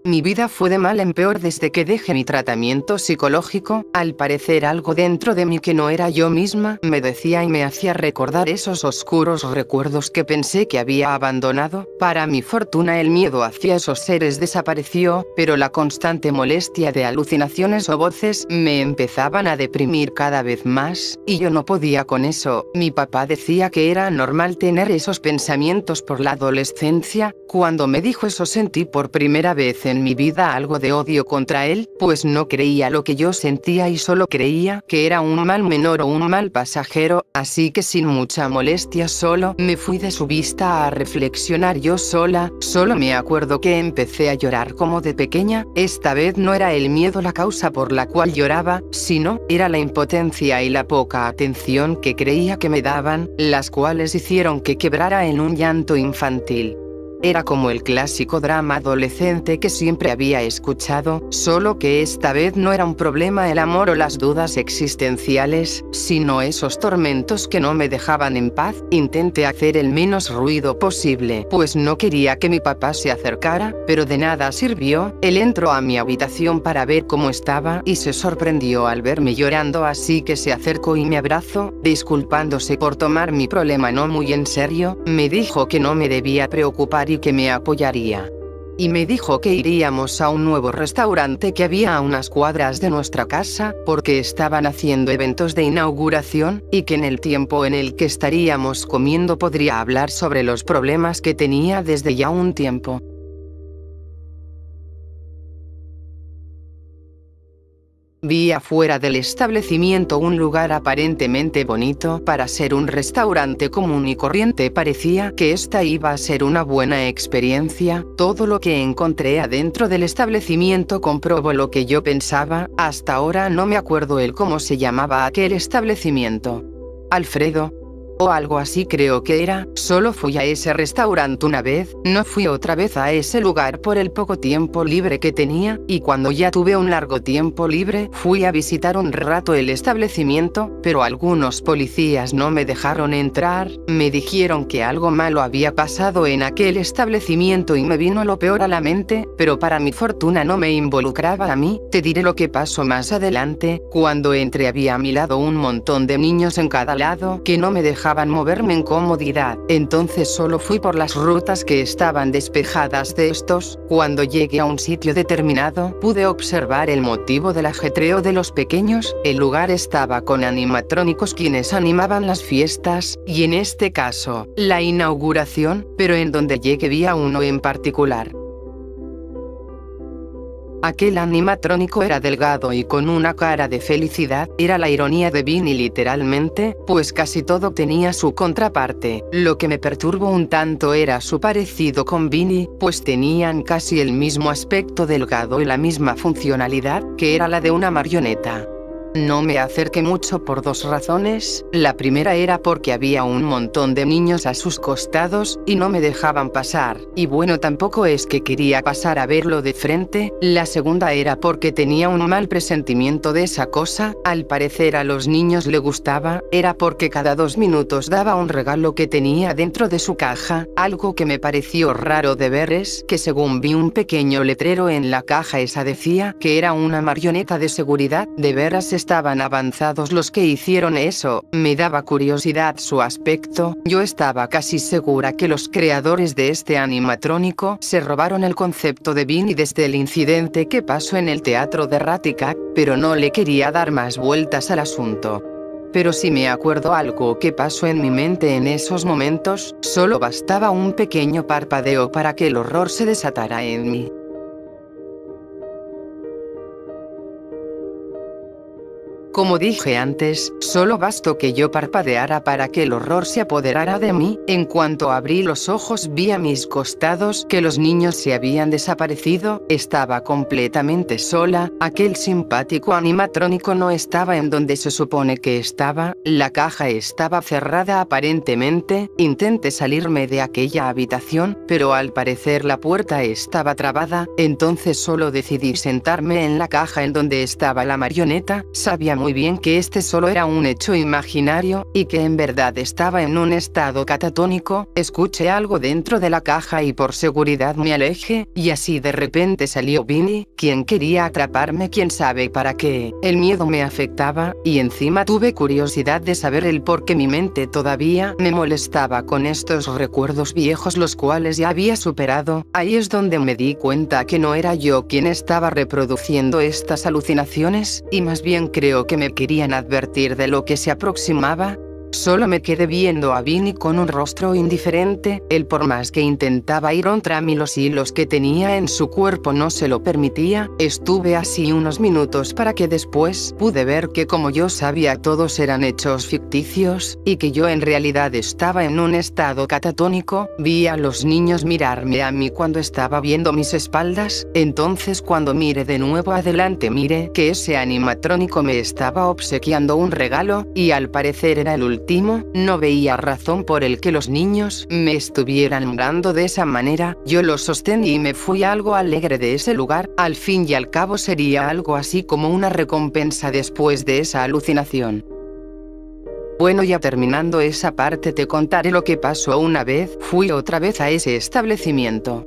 Mi vida fue de mal en peor desde que dejé mi tratamiento psicológico. Al parecer algo dentro de mí que no era yo misma me decía y me hacía recordar esos oscuros recuerdos que pensé que había abandonado. Para mi fortuna el miedo hacia esos seres desapareció, pero la constante molestia de alucinaciones o voces me empezaban a deprimir cada vez más, y yo no podía con eso. Mi papá decía que era normal tener esos pensamientos por la adolescencia. Cuando me dijo eso sentí por primera vez en mi vida algo de odio contra él, pues no creía lo que yo sentía y solo creía que era un mal menor o un mal pasajero, así que sin mucha molestia solo me fui de su vista a reflexionar yo sola. Solo me acuerdo que empecé a llorar como de pequeña. Esta vez no era el miedo la causa por la cual lloraba, sino era la impotencia y la poca atención que creía que me daban, las cuales hicieron que quebrara en un llanto infantil. Era como el clásico drama adolescente que siempre había escuchado, solo que esta vez no era un problema el amor o las dudas existenciales, sino esos tormentos que no me dejaban en paz. Intenté hacer el menos ruido posible, pues no quería que mi papá se acercara, pero de nada sirvió. Él entró a mi habitación para ver cómo estaba y se sorprendió al verme llorando, así que se acercó y me abrazó, disculpándose por tomar mi problema no muy en serio. Me dijo que no me debía preocupar y que me apoyaría. Y me dijo que iríamos a un nuevo restaurante que había a unas cuadras de nuestra casa, porque estaban haciendo eventos de inauguración, y que en el tiempo en el que estaríamos comiendo podría hablar sobre los problemas que tenía desde ya un tiempo. Vi afuera del establecimiento un lugar aparentemente bonito para ser un restaurante común y corriente. Parecía que esta iba a ser una buena experiencia. Todo lo que encontré adentro del establecimiento comprobó lo que yo pensaba. Hasta ahora no me acuerdo el cómo se llamaba aquel establecimiento. Alfredo o algo así creo que era. Solo fui a ese restaurante una vez, no fui otra vez a ese lugar por el poco tiempo libre que tenía, y cuando ya tuve un largo tiempo libre, fui a visitar un rato el establecimiento, pero algunos policías no me dejaron entrar. Me dijeron que algo malo había pasado en aquel establecimiento y me vino lo peor a la mente, pero para mi fortuna no me involucraba a mí. Te diré lo que pasó más adelante. Cuando entré había a mi lado un montón de niños en cada lado que no me dejaban moverme en comodidad, entonces solo fui por las rutas que estaban despejadas de estos. Cuando llegué a un sitio determinado, pude observar el motivo del ajetreo de los pequeños. El lugar estaba con animatrónicos quienes animaban las fiestas, y en este caso, la inauguración, pero en donde llegué vi a uno en particular. Aquel animatrónico era delgado y con una cara de felicidad. Era la ironía de Vinny literalmente, pues casi todo tenía su contraparte. Lo que me perturbó un tanto era su parecido con Vinny, pues tenían casi el mismo aspecto delgado y la misma funcionalidad, que era la de una marioneta. No me acerqué mucho por dos razones. La primera era porque había un montón de niños a sus costados y no me dejaban pasar, y bueno, tampoco es que quería pasar a verlo de frente. La segunda era porque tenía un mal presentimiento de esa cosa. Al parecer a los niños le gustaba. Era porque cada 2 minutos daba un regalo que tenía dentro de su caja. Algo que me pareció raro de ver es que según vi un pequeño letrero en la caja esa decía que era una marioneta de seguridad. De veras estaban avanzados los que hicieron eso. Me daba curiosidad su aspecto. Yo estaba casi segura que los creadores de este animatrónico se robaron el concepto de Vinny desde el incidente que pasó en el teatro de Raticac, pero no le quería dar más vueltas al asunto. Pero si me acuerdo algo que pasó en mi mente en esos momentos, solo bastaba un pequeño parpadeo para que el horror se desatara en mí. Como dije antes, solo bastó que yo parpadeara para que el horror se apoderara de mí. En cuanto abrí los ojos vi a mis costados que los niños se habían desaparecido. Estaba completamente sola. Aquel simpático animatrónico no estaba en donde se supone que estaba. La caja estaba cerrada aparentemente. Intenté salirme de aquella habitación, pero al parecer la puerta estaba trabada. Entonces solo decidí sentarme en la caja en donde estaba la marioneta. Sabía muy muy bien que este solo era un hecho imaginario, y que en verdad estaba en un estado catatónico. Escuché algo dentro de la caja y por seguridad me alejé, y así de repente salió Vinny, quien quería atraparme quién sabe para qué. El miedo me afectaba, y encima tuve curiosidad de saber el por qué mi mente todavía me molestaba con estos recuerdos viejos los cuales ya había superado. Ahí es donde me di cuenta que no era yo quien estaba reproduciendo estas alucinaciones, y más bien creo que me querían advertir de lo que se aproximaba. Solo me quedé viendo a Vinny con un rostro indiferente. Él, por más que intentaba ir contra mí, los hilos que tenía en su cuerpo no se lo permitía. Estuve así unos minutos para que después pude ver que, como yo sabía, todos eran hechos ficticios, y que yo en realidad estaba en un estado catatónico. Vi a los niños mirarme a mí cuando estaba viendo mis espaldas. Entonces, cuando miré de nuevo adelante, miré que ese animatrónico me estaba obsequiando un regalo, y al parecer era el último. No veía razón por el que los niños me estuvieran mirando de esa manera. Yo lo sostení y me fui algo alegre de ese lugar. Al fin y al cabo sería algo así como una recompensa después de esa alucinación. Bueno, ya terminando esa parte te contaré lo que pasó una vez. Fui otra vez a ese establecimiento.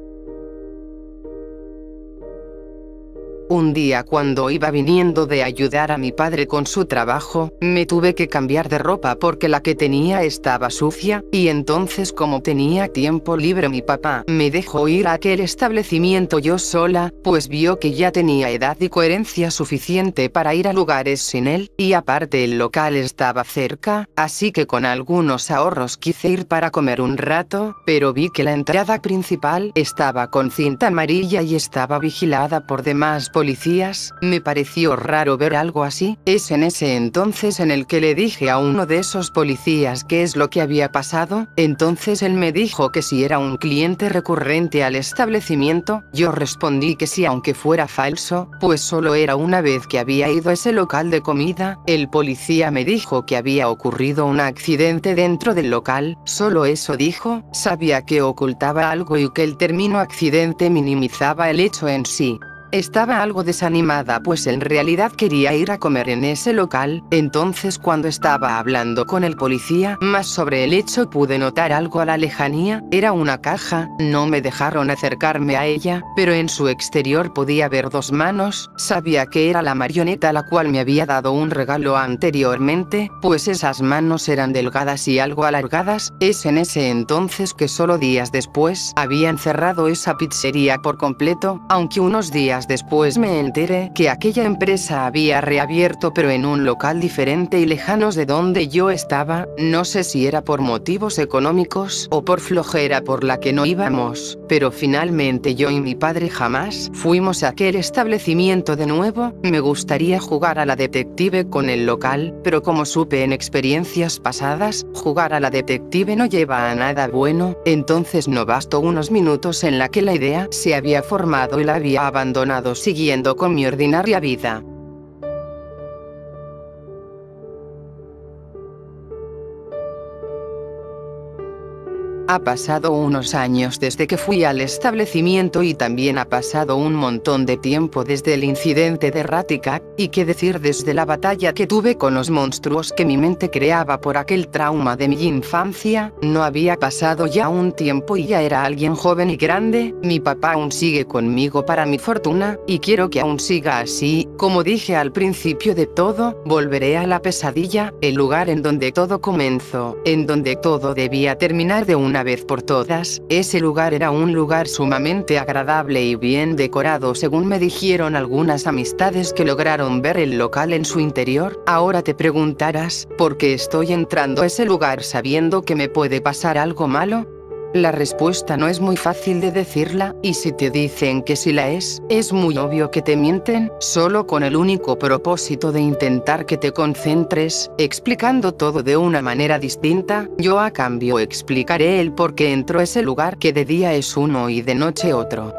Un día, cuando iba viniendo de ayudar a mi padre con su trabajo, me tuve que cambiar de ropa porque la que tenía estaba sucia, y entonces, como tenía tiempo libre, mi papá me dejó ir a aquel establecimiento yo sola, pues vio que ya tenía edad y coherencia suficiente para ir a lugares sin él, y aparte el local estaba cerca, así que con algunos ahorros quise ir para comer un rato, pero vi que la entrada principal estaba con cinta amarilla y estaba vigilada por demás policías. Me pareció raro ver algo así. Es en ese entonces en el que le dije a uno de esos policías qué es lo que había pasado. Entonces él me dijo que si era un cliente recurrente al establecimiento. Yo respondí que sí, aunque fuera falso, pues solo era una vez que había ido a ese local de comida. El policía me dijo que había ocurrido un accidente dentro del local. Solo eso dijo. Sabía que ocultaba algo y que el término accidente minimizaba el hecho en sí. Estaba algo desanimada, pues en realidad quería ir a comer en ese local. Entonces, cuando estaba hablando con el policía más sobre el hecho, pude notar algo a la lejanía. Era una caja. No me dejaron acercarme a ella, pero en su exterior podía ver dos manos. Sabía que era la marioneta a la cual me había dado un regalo anteriormente, pues esas manos eran delgadas y algo alargadas. Es en ese entonces que solo días después habían cerrado esa pizzería por completo, aunque unos días después me enteré que aquella empresa había reabierto, pero en un local diferente y lejanos de donde yo estaba. No sé si era por motivos económicos o por flojera por la que no íbamos, pero finalmente yo y mi padre jamás fuimos a aquel establecimiento de nuevo. Me gustaría jugar a la detective con el local, pero como supe en experiencias pasadas, jugar a la detective no lleva a nada bueno. Entonces no bastó unos minutos en la que la idea se había formado y la había abandonado, siguiendo con mi ordinaria vida. Ha pasado unos años desde que fui al establecimiento y también ha pasado un montón de tiempo desde el incidente de Raticat, y qué decir desde la batalla que tuve con los monstruos que mi mente creaba por aquel trauma de mi infancia. No había pasado ya un tiempo y ya era alguien joven y grande. Mi papá aún sigue conmigo para mi fortuna, y quiero que aún siga así. Como dije al principio de todo, volveré a la pesadilla, el lugar en donde todo comenzó, en donde todo debía terminar de una vez por todas. Ese lugar era un lugar sumamente agradable y bien decorado, según me dijeron algunas amistades que lograron ver el local en su interior. Ahora te preguntarás, ¿por qué estoy entrando a ese lugar sabiendo que me puede pasar algo malo? La respuesta no es muy fácil de decirla, y si te dicen que sí la es muy obvio que te mienten, solo con el único propósito de intentar que te concentres, explicando todo de una manera distinta. Yo a cambio explicaré el por qué entro a ese lugar, que de día es uno y de noche otro.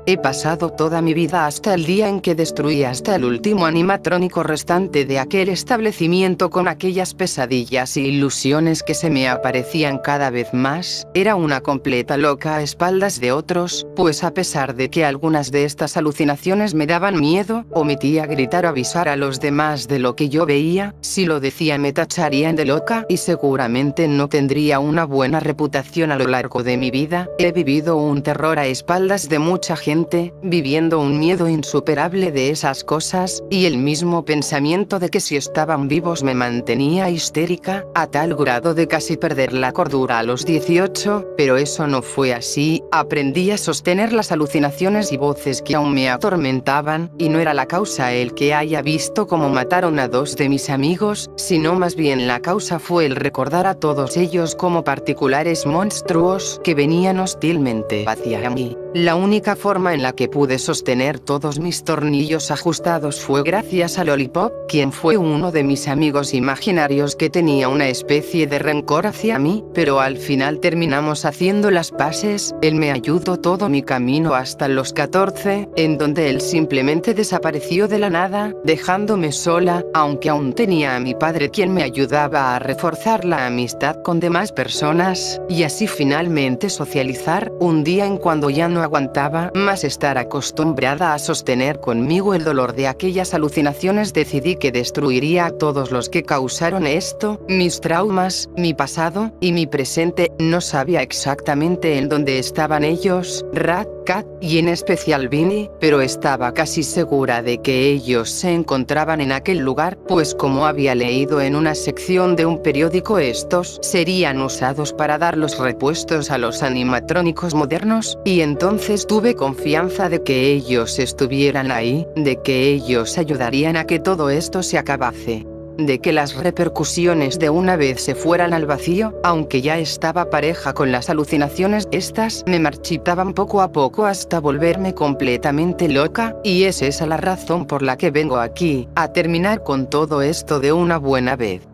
He pasado toda mi vida hasta el día en que destruí hasta el último animatrónico restante de aquel establecimiento con aquellas pesadillas y ilusiones que se me aparecían cada vez más. Era una completa loca a espaldas de otros, pues a pesar de que algunas de estas alucinaciones me daban miedo, omitía gritar o avisar a los demás de lo que yo veía. Si lo decía me tacharían de loca y seguramente no tendría una buena reputación a lo largo de mi vida. He vivido un terror a espaldas de mucha gente, viviendo un miedo insuperable de esas cosas, y el mismo pensamiento de que si estaban vivos me mantenía histérica, a tal grado de casi perder la cordura a los 18, pero eso no fue así. Aprendí a sostener las alucinaciones y voces que aún me atormentaban, y no era la causa el que haya visto cómo mataron a 2 de mis amigos, sino más bien la causa fue el recordar a todos ellos como particulares monstruos que venían hostilmente hacia mí. La única forma en la que pude sostener todos mis tornillos ajustados fue gracias a Lollipop, quien fue uno de mis amigos imaginarios que tenía una especie de rencor hacia mí, pero al final terminamos haciendo las paces. Él me ayudó todo mi camino hasta los 14, en donde él simplemente desapareció de la nada, dejándome sola, aunque aún tenía a mi padre quien me ayudaba a reforzar la amistad con demás personas, y así finalmente socializar. Un día en cuando ya no aguantaba más estar acostumbrada a sostener conmigo el dolor de aquellas alucinaciones, decidí que destruiría a todos los que causaron esto, mis traumas, mi pasado y mi presente. No sabía exactamente en dónde estaban ellos, Rat, Cat, y en especial Vinny, pero estaba casi segura de que ellos se encontraban en aquel lugar, pues como había leído en una sección de un periódico, estos serían usados para dar los repuestos a los animatrónicos modernos, y entonces tuve confianza de que ellos estuvieran ahí, de que ellos ayudarían a que todo esto se acabase, de que las repercusiones de una vez se fueran al vacío. Aunque ya estaba pareja con las alucinaciones, estas me marchitaban poco a poco hasta volverme completamente loca, y es esa la razón por la que vengo aquí, a terminar con todo esto de una buena vez.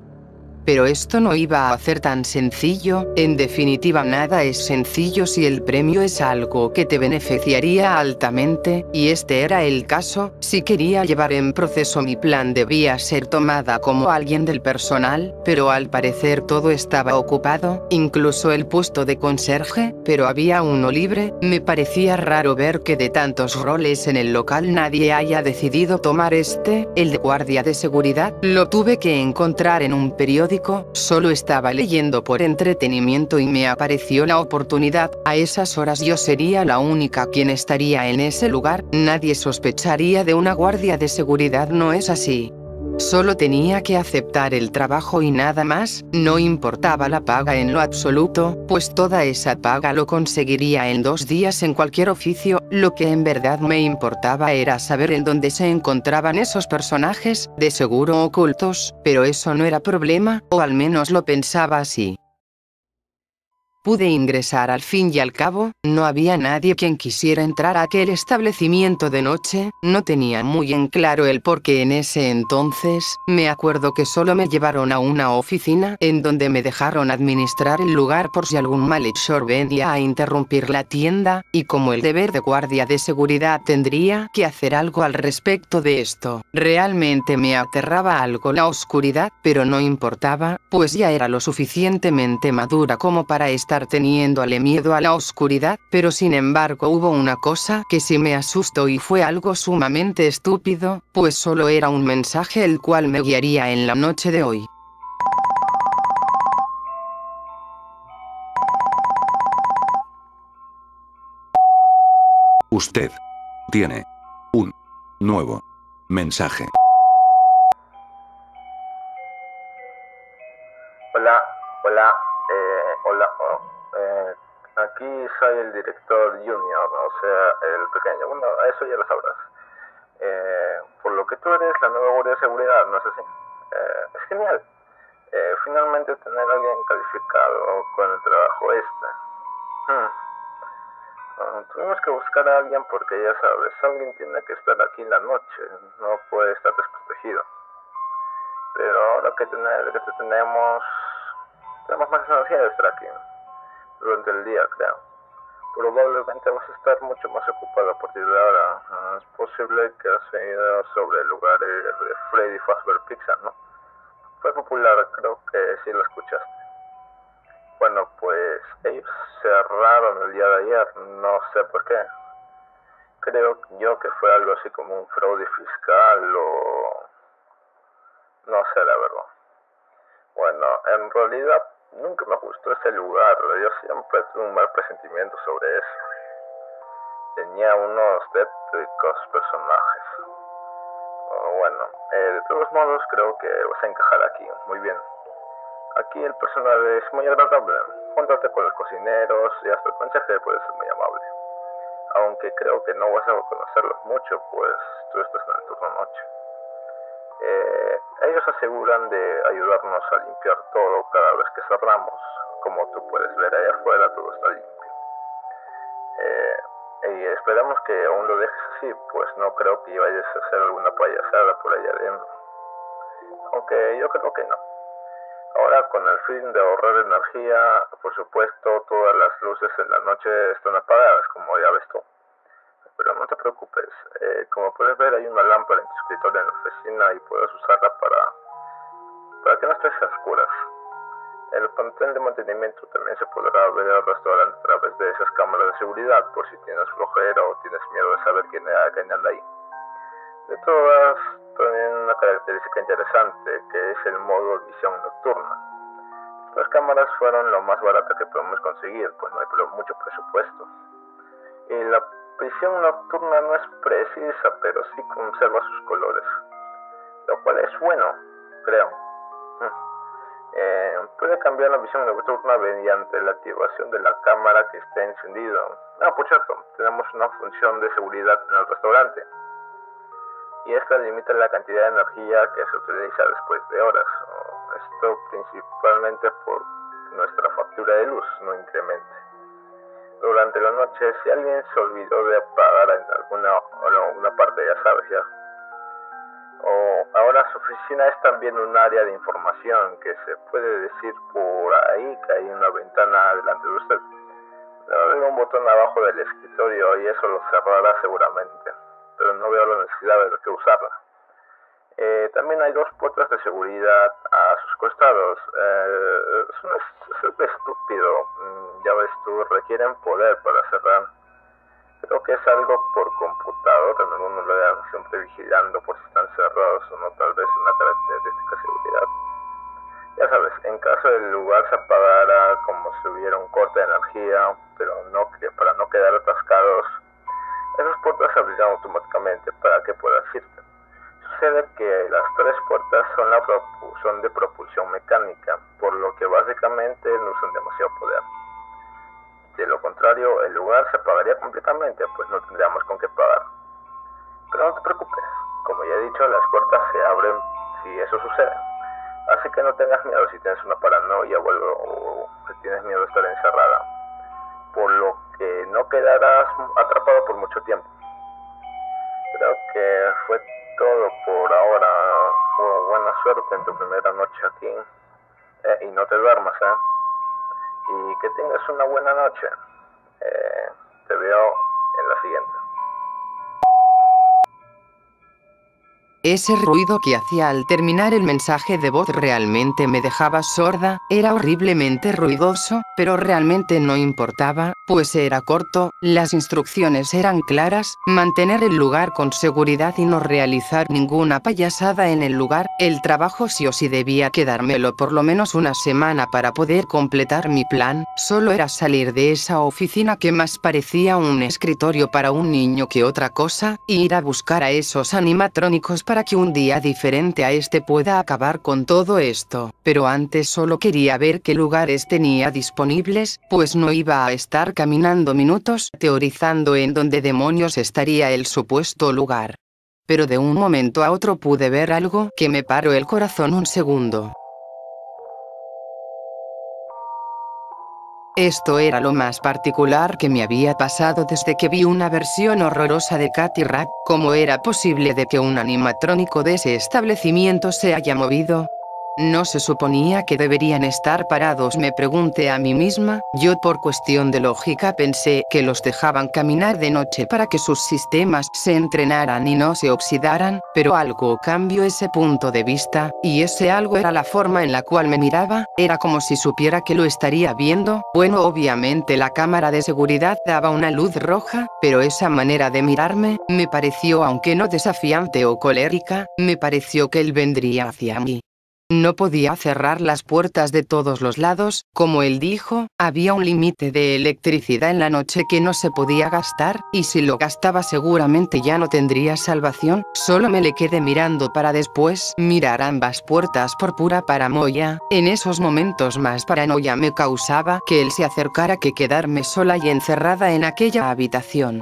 Pero esto no iba a ser tan sencillo. En definitiva, nada es sencillo si el premio es algo que te beneficiaría altamente, y este era el caso. Si quería llevar en proceso mi plan debía ser tomada como alguien del personal, pero al parecer todo estaba ocupado, incluso el puesto de conserje, pero había uno libre. Me parecía raro ver que de tantos roles en el local nadie haya decidido tomar el de guardia de seguridad. Lo tuve que encontrar en un periódico. Solo estaba leyendo por entretenimiento y me apareció la oportunidad. A esas horas yo sería la única quien estaría en ese lugar. Nadie sospecharía de una guardia de seguridad, ¿no es así? Solo tenía que aceptar el trabajo y nada más. No importaba la paga en lo absoluto, pues toda esa paga lo conseguiría en 2 días en cualquier oficio. Lo que en verdad me importaba era saber en dónde se encontraban esos personajes, de seguro ocultos, pero eso no era problema, o al menos lo pensaba así. Pude ingresar al fin y al cabo. No había nadie quien quisiera entrar a aquel establecimiento de noche. No tenía muy en claro el por qué en ese entonces. Me acuerdo que solo me llevaron a una oficina, en donde me dejaron administrar el lugar por si algún malhechor venía a interrumpir la tienda, y como el deber de guardia de seguridad tendría que hacer algo al respecto de esto. Realmente me aterraba algo la oscuridad, pero no importaba, pues ya era lo suficientemente madura como para estar teniéndole miedo a la oscuridad. Pero sin embargo hubo una cosa que sí me asustó, y fue algo sumamente estúpido, pues solo era un mensaje el cual me guiaría en la noche de hoy. Usted tiene un nuevo mensaje. Hola, hola, hola. Aquí soy el director junior, o sea, el pequeño. Bueno, eso ya lo sabrás. Por lo que tú eres la nueva guardia de seguridad, ¿no es así? Es genial. Finalmente tener a alguien calificado con el trabajo este. Tuvimos que buscar a alguien porque ya sabes, alguien tiene que estar aquí en la noche, no puede estar desprotegido. Pero ahora que tenemos más energía de estar aquí durante el día, creo. Probablemente vas a estar mucho más ocupado a partir de ahora. Es posible que has oído sobre el lugar de Freddy Fazbear Pizza, ¿no? Fue popular, creo que sí lo escuchaste. Bueno, pues ellos cerraron el día de ayer, no sé por qué. Creo yo que fue algo así como un fraude fiscal o... no sé la verdad. Bueno, en realidad nunca me gustó ese lugar, yo siempre tuve un mal presentimiento sobre eso. Tenía unos tétricos personajes. Bueno, de todos modos creo que vas a encajar aquí, muy bien. Aquí el personal es muy agradable, júntate con los cocineros y hasta el conserje puede ser muy amable. Aunque creo que no vas a conocerlos mucho, pues tú estás en el turno noche. Ellos aseguran de ayudarnos a limpiar todo cada vez que cerramos. Como tú puedes ver allá afuera, todo está limpio. Y esperamos que aún lo dejes así, pues no creo que vayas a hacer alguna payasada por allá adentro. Aunque yo creo que no. Ahora, con el fin de ahorrar energía, por supuesto, todas las luces en la noche están apagadas, como ya ves tú. Pero no te preocupes, como puedes ver hay una lámpara en tu escritorio en la oficina y puedes usarla para que no estés a oscuras. El panel de mantenimiento también se podrá ver al restaurante a través de esas cámaras de seguridad por si tienes flojera o tienes miedo de saber quién anda ahí. De todas, también una característica interesante que es el modo visión nocturna. Las cámaras fueron lo más barato que podemos conseguir, pues no hay mucho presupuesto. Y la visión nocturna no es precisa, pero sí conserva sus colores, lo cual es bueno, creo. Puede cambiar la visión nocturna mediante la activación de la cámara que esté encendida. Por cierto, tenemos una función de seguridad en el restaurante y esta limita la cantidad de energía que se utiliza después de horas. Esto principalmente por nuestra factura de luz no incremente. Durante la noche, si alguien se olvidó de apagar en alguna parte, ya sabes ya. Ahora su oficina es también un área de información que se puede decir por ahí que hay una ventana delante de usted. Hay un botón abajo del escritorio y eso lo cerrará seguramente, pero no veo la necesidad de que usarla. También hay dos puertas de seguridad a sus costados. Es estúpido, ya ves tú, requieren poder para cerrar. Creo que es algo por computador, en uno lo vean siempre vigilando por si están cerrados o no, tal vez una característica de seguridad. Ya sabes, en caso del lugar se apagara como si hubiera un corte de energía, pero para no quedar atascados, esas puertas se abrirán automáticamente para que puedas irte. Sucede que las tres puertas son de propulsión mecánica, por lo que básicamente no usan demasiado poder. De lo contrario, el lugar se apagaría completamente, pues no tendríamos con qué pagar. Pero no te preocupes, como ya he dicho, las puertas se abren si eso sucede. Así que no tengas miedo si tienes una paranoia o si tienes miedo de estar encerrada, por lo que no quedarás atrapado por mucho tiempo. Creo que fue todo por ahora. Buena suerte en tu primera noche aquí. Y no te duermas, y que tengas una buena noche. Te veo en la siguiente. Ese ruido que hacía al terminar el mensaje de voz realmente me dejaba sorda, era horriblemente ruidoso, pero realmente no importaba, pues era corto, las instrucciones eran claras, mantener el lugar con seguridad y no realizar ninguna payasada en el lugar, el trabajo sí o sí debía quedármelo por lo menos una semana para poder completar mi plan, solo era salir de esa oficina que más parecía un escritorio para un niño que otra cosa, e ir a buscar a esos animatrónicos para que un día diferente a este pueda acabar con todo esto, pero antes solo quería ver qué lugares tenía disponibles, pues no iba a estar caminando minutos teorizando en dónde demonios estaría el supuesto lugar. Pero de un momento a otro pude ver algo que me paró el corazón un segundo. Esto era lo más particular que me había pasado desde que vi una versión horrorosa de Katy Rack. ¿Cómo era posible de que un animatrónico de ese establecimiento se haya movido? ¿No se suponía que deberían estar parados? Me pregunté a mí misma. Yo por cuestión de lógica pensé que los dejaban caminar de noche para que sus sistemas se entrenaran y no se oxidaran, pero algo cambió ese punto de vista, y ese algo era la forma en la cual me miraba. Era como si supiera que lo estaría viendo. Bueno, obviamente la cámara de seguridad daba una luz roja, pero esa manera de mirarme me pareció, aunque no desafiante o colérica, me pareció que él vendría hacia mí. No podía cerrar las puertas de todos los lados, como él dijo, había un límite de electricidad en la noche que no se podía gastar, y si lo gastaba seguramente ya no tendría salvación. Solo me le quedé mirando para después mirar ambas puertas por pura paranoia. En esos momentos más paranoia me causaba que él se acercara que quedarme sola y encerrada en aquella habitación.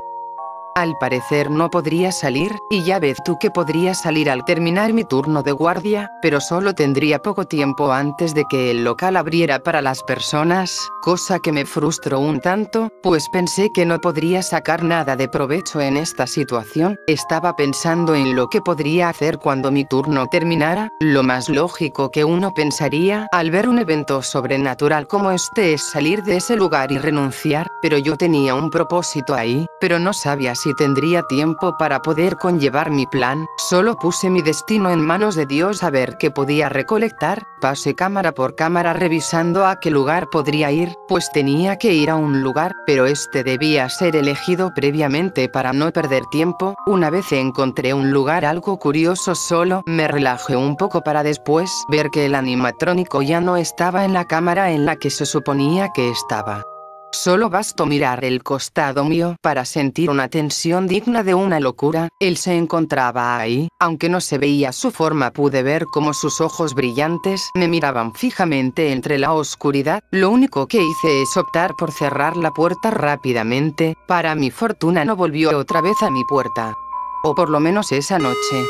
Al parecer no podría salir, y ya ves tú que podría salir al terminar mi turno de guardia, pero solo tendría poco tiempo antes de que el local abriera para las personas, cosa que me frustró un tanto, pues pensé que no podría sacar nada de provecho en esta situación. Estaba pensando en lo que podría hacer cuando mi turno terminara. Lo más lógico que uno pensaría al ver un evento sobrenatural como este es salir de ese lugar y renunciar, pero yo tenía un propósito ahí, pero no sabía si tendría tiempo para poder conllevar mi plan. Solo puse mi destino en manos de Dios a ver qué podía recolectar. Pasé cámara por cámara revisando a qué lugar podría ir, pues tenía que ir a un lugar, pero este debía ser elegido previamente para no perder tiempo. Una vez encontré un lugar algo curioso, solo me relajé un poco para después ver que el animatrónico ya no estaba en la cámara en la que se suponía que estaba. Solo bastó mirar el costado mío para sentir una tensión digna de una locura. Él se encontraba ahí, aunque no se veía su forma, pude ver cómo sus ojos brillantes me miraban fijamente entre la oscuridad. Lo único que hice es optar por cerrar la puerta rápidamente. Para mi fortuna no volvió otra vez a mi puerta. O por lo menos esa noche.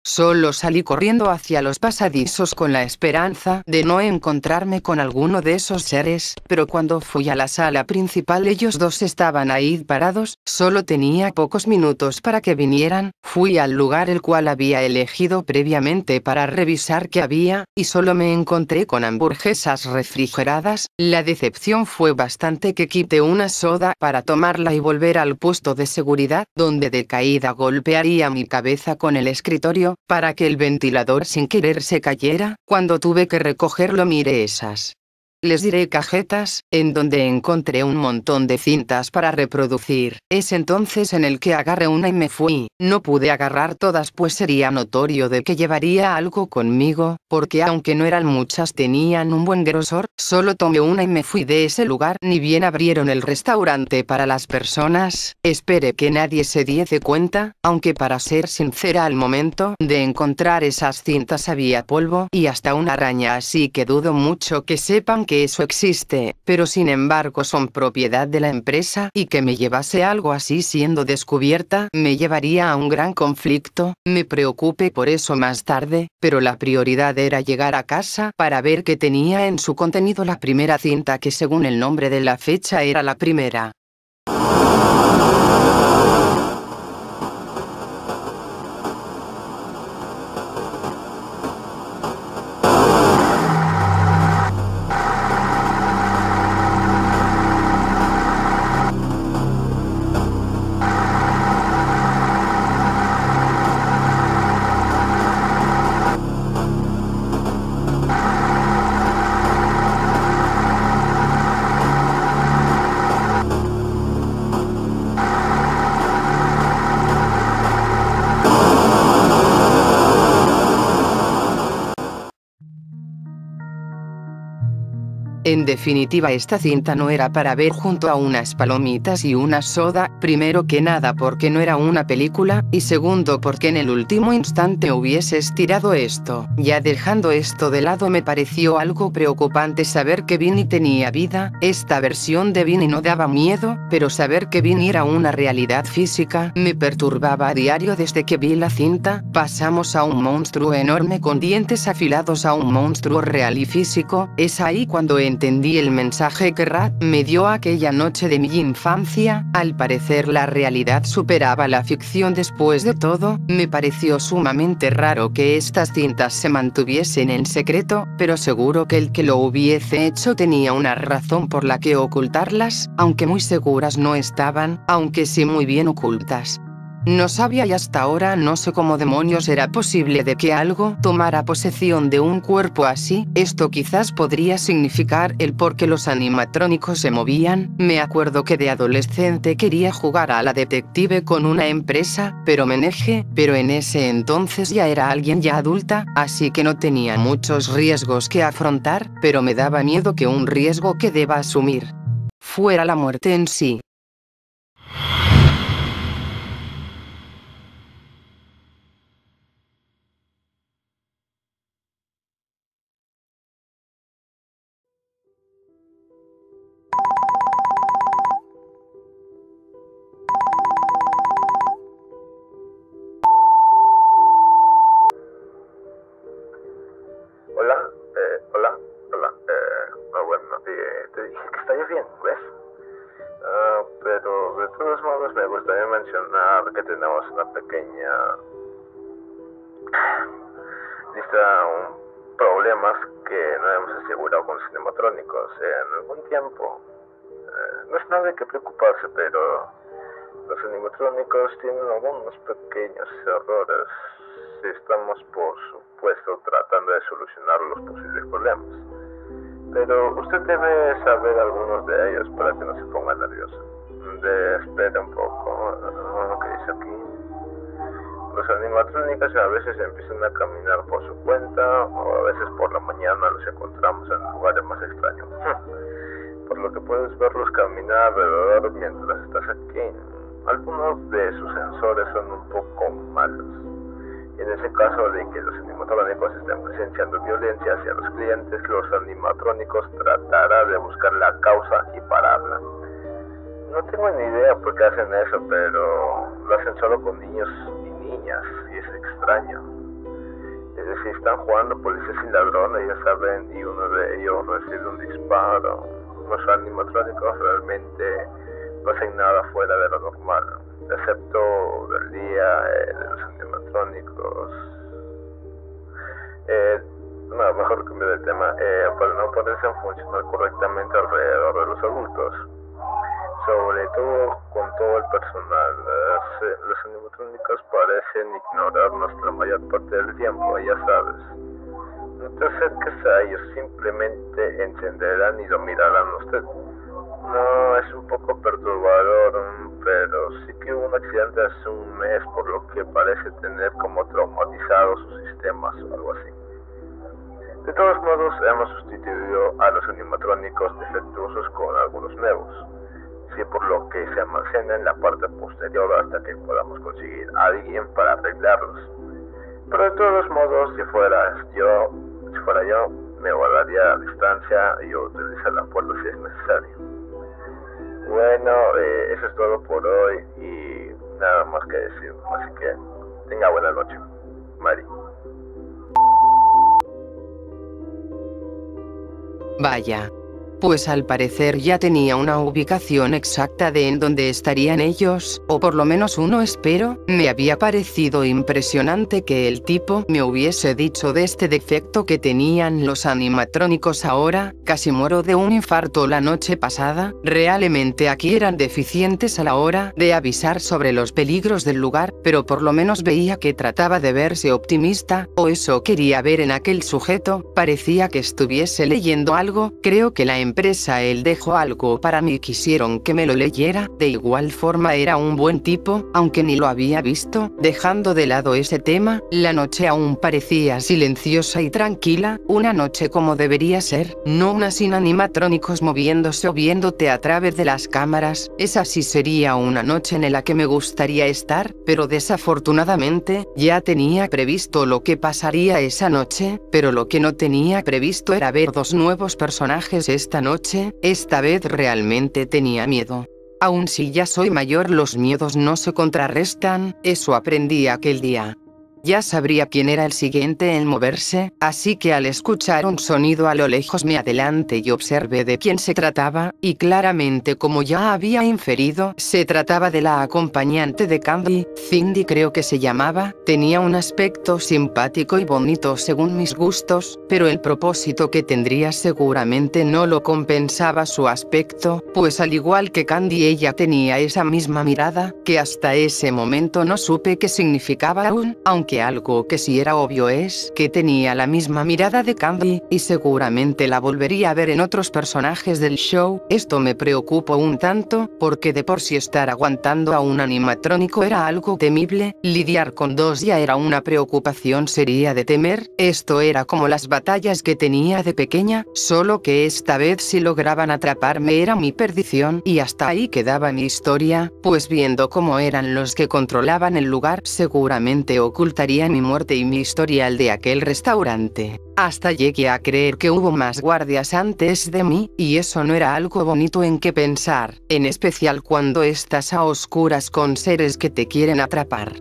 Solo salí corriendo hacia los pasadizos con la esperanza de no encontrarme con alguno de esos seres, pero cuando fui a la sala principal ellos dos estaban ahí parados. Solo tenía pocos minutos para que vinieran. Fui al lugar el cual había elegido previamente para revisar qué había, y solo me encontré con hamburguesas refrigeradas. La decepción fue bastante que quité una soda para tomarla y volver al puesto de seguridad, donde de caída golpearía mi cabeza con el escritorio, para que el ventilador sin querer se cayera. Cuando tuve que recogerlo miré esas, les diré, cajetas, en donde encontré un montón de cintas para reproducir. Es entonces en el que agarré una y me fui. No pude agarrar todas pues sería notorio de que llevaría algo conmigo, porque aunque no eran muchas tenían un buen grosor. Solo tomé una y me fui de ese lugar. Ni bien abrieron el restaurante para las personas, esperé que nadie se diese cuenta, aunque para ser sincera al momento de encontrar esas cintas había polvo y hasta una araña, así que dudo mucho que sepan que eso existe, pero sin embargo son propiedad de la empresa, y que me llevase algo así siendo descubierta me llevaría a un gran conflicto. Me preocupé por eso más tarde, pero la prioridad era llegar a casa para ver qué tenía en su contenido la primera cinta, que según el nombre de la fecha era la primera. En definitiva, esta cinta no era para ver junto a unas palomitas y una soda, primero que nada porque no era una película, y segundo porque en el último instante hubieses tirado esto. Ya dejando esto de lado, me pareció algo preocupante saber que Vinny tenía vida. Esta versión de Vinny no daba miedo, pero saber que Vinny era una realidad física me perturbaba a diario. Desde que vi la cinta, pasamos a un monstruo enorme con dientes afilados a un monstruo real y físico. Es ahí cuando entendí el mensaje que Rat me dio aquella noche de mi infancia. Al parecer la realidad superaba la ficción. Después de todo, me pareció sumamente raro que estas cintas se mantuviesen en secreto, pero seguro que el que lo hubiese hecho tenía una razón por la que ocultarlas, aunque muy seguras no estaban, aunque sí muy bien ocultas. No sabía y hasta ahora no sé cómo demonios era posible de que algo tomara posesión de un cuerpo así. Esto quizás podría significar el por qué los animatrónicos se movían. Me acuerdo que de adolescente quería jugar a la detective con una empresa, pero me negué, pero en ese entonces ya era alguien ya adulta, así que no tenía muchos riesgos que afrontar, pero me daba miedo que un riesgo que deba asumir fuera la muerte en sí. Hola, hola. Bueno, te dije que está lloviendo, ¿ves? Pero de todos modos me gustaría mencionar que tenemos una pequeña lista de problemas que no hemos asegurado con los animatrónicos en algún tiempo. No es nada de que preocuparse, pero los animatrónicos tienen algunos pequeños errores si estamos, por supuesto, tratando de solucionar los posibles problemas. Pero usted debe saber algunos de ellos para que no se ponga nervioso. Espera un poco, lo que dice aquí. Los animatrónicos a veces empiezan a caminar por su cuenta, o a veces por la mañana los encontramos en lugares más extraños. Por lo que puedes verlos caminar alrededor mientras estás aquí. Algunos de sus sensores son un poco malos. Y en ese caso de que los animatrónicos estén presenciando violencia hacia los clientes, los animatrónicos tratarán de buscar la causa y pararla. No tengo ni idea por qué hacen eso, pero lo hacen solo con niños y niñas, y es extraño. Es decir, están jugando policías y ladrones, ya saben, y uno de ellos recibe un disparo. Los animatrónicos realmente no hacen nada fuera de lo normal, excepto del día de los animatrónicos. No, mejor cambiar de tema. Para no ponerse a funcionar correctamente alrededor de los adultos, sobre todo con todo el personal. Los animatrónicos parecen ignorarnos la mayor parte del tiempo, ya sabes. No te acerques a ellos, simplemente encenderán y lo mirarán a usted. No, es un poco perturbador, pero sí que hubo un accidente hace un mes, por lo que parece tener como traumatizado sus sistemas o algo así. De todos modos, hemos sustituido a los animatrónicos defectuosos con algunos nuevos, sí, por lo que se almacena en la parte posterior hasta que podamos conseguir a alguien para arreglarlos. Pero de todos modos, si fuera yo, me guardaría a distancia y utilizaría la fuerza si es necesario. Bueno, eso es todo por hoy y nada más que decir, así que tenga buena noche. Mari. Vaya. Pues al parecer ya tenía una ubicación exacta de en dónde estarían ellos, o por lo menos uno espero. Me había parecido impresionante que el tipo me hubiese dicho de este defecto que tenían los animatrónicos ahora. Casi muero de un infarto la noche pasada. Realmente aquí eran deficientes a la hora de avisar sobre los peligros del lugar, pero por lo menos veía que trataba de verse optimista, o eso quería ver en aquel sujeto. Parecía que estuviese leyendo algo. Creo que la empresa él dejó algo para mí, quisieron que me lo leyera. De igual forma era un buen tipo, aunque ni lo había visto. Dejando de lado ese tema, la noche aún parecía silenciosa y tranquila, una noche como debería ser, no una sin animatrónicos moviéndose o viéndote a través de las cámaras. Esa sí sería una noche en la que me gustaría estar, pero desafortunadamente, ya tenía previsto lo que pasaría esa noche, pero lo que no tenía previsto era ver dos nuevos personajes esta noche. Esta vez realmente tenía miedo. Aun si ya soy mayor, los miedos no se contrarrestan, eso aprendí aquel día. ya sabría quién era el siguiente en moverse, así que al escuchar un sonido a lo lejos me adelanté y observé de quién se trataba, y claramente, como ya había inferido, se trataba de la acompañante de Candy, Cindy creo que se llamaba. Tenía un aspecto simpático y bonito según mis gustos, pero el propósito que tendría seguramente no lo compensaba su aspecto, pues al igual que Candy ella tenía esa misma mirada, que hasta ese momento no supe qué significaba aún, aunque algo que sí era obvio es que tenía la misma mirada de Candy, y seguramente la volvería a ver en otros personajes del show. Esto me preocupó un tanto, porque de por sí estar aguantando a un animatrónico era algo temible, lidiar con dos ya era una preocupación seria de temer. Esto era como las batallas que tenía de pequeña, solo que esta vez si lograban atraparme era mi perdición, y hasta ahí quedaba mi historia, pues viendo cómo eran los que controlaban el lugar seguramente ocultaría mi muerte y mi historial de aquel restaurante. Hasta llegué a creer que hubo más guardias antes de mí, y eso no era algo bonito en que pensar, en especial cuando estás a oscuras con seres que te quieren atrapar.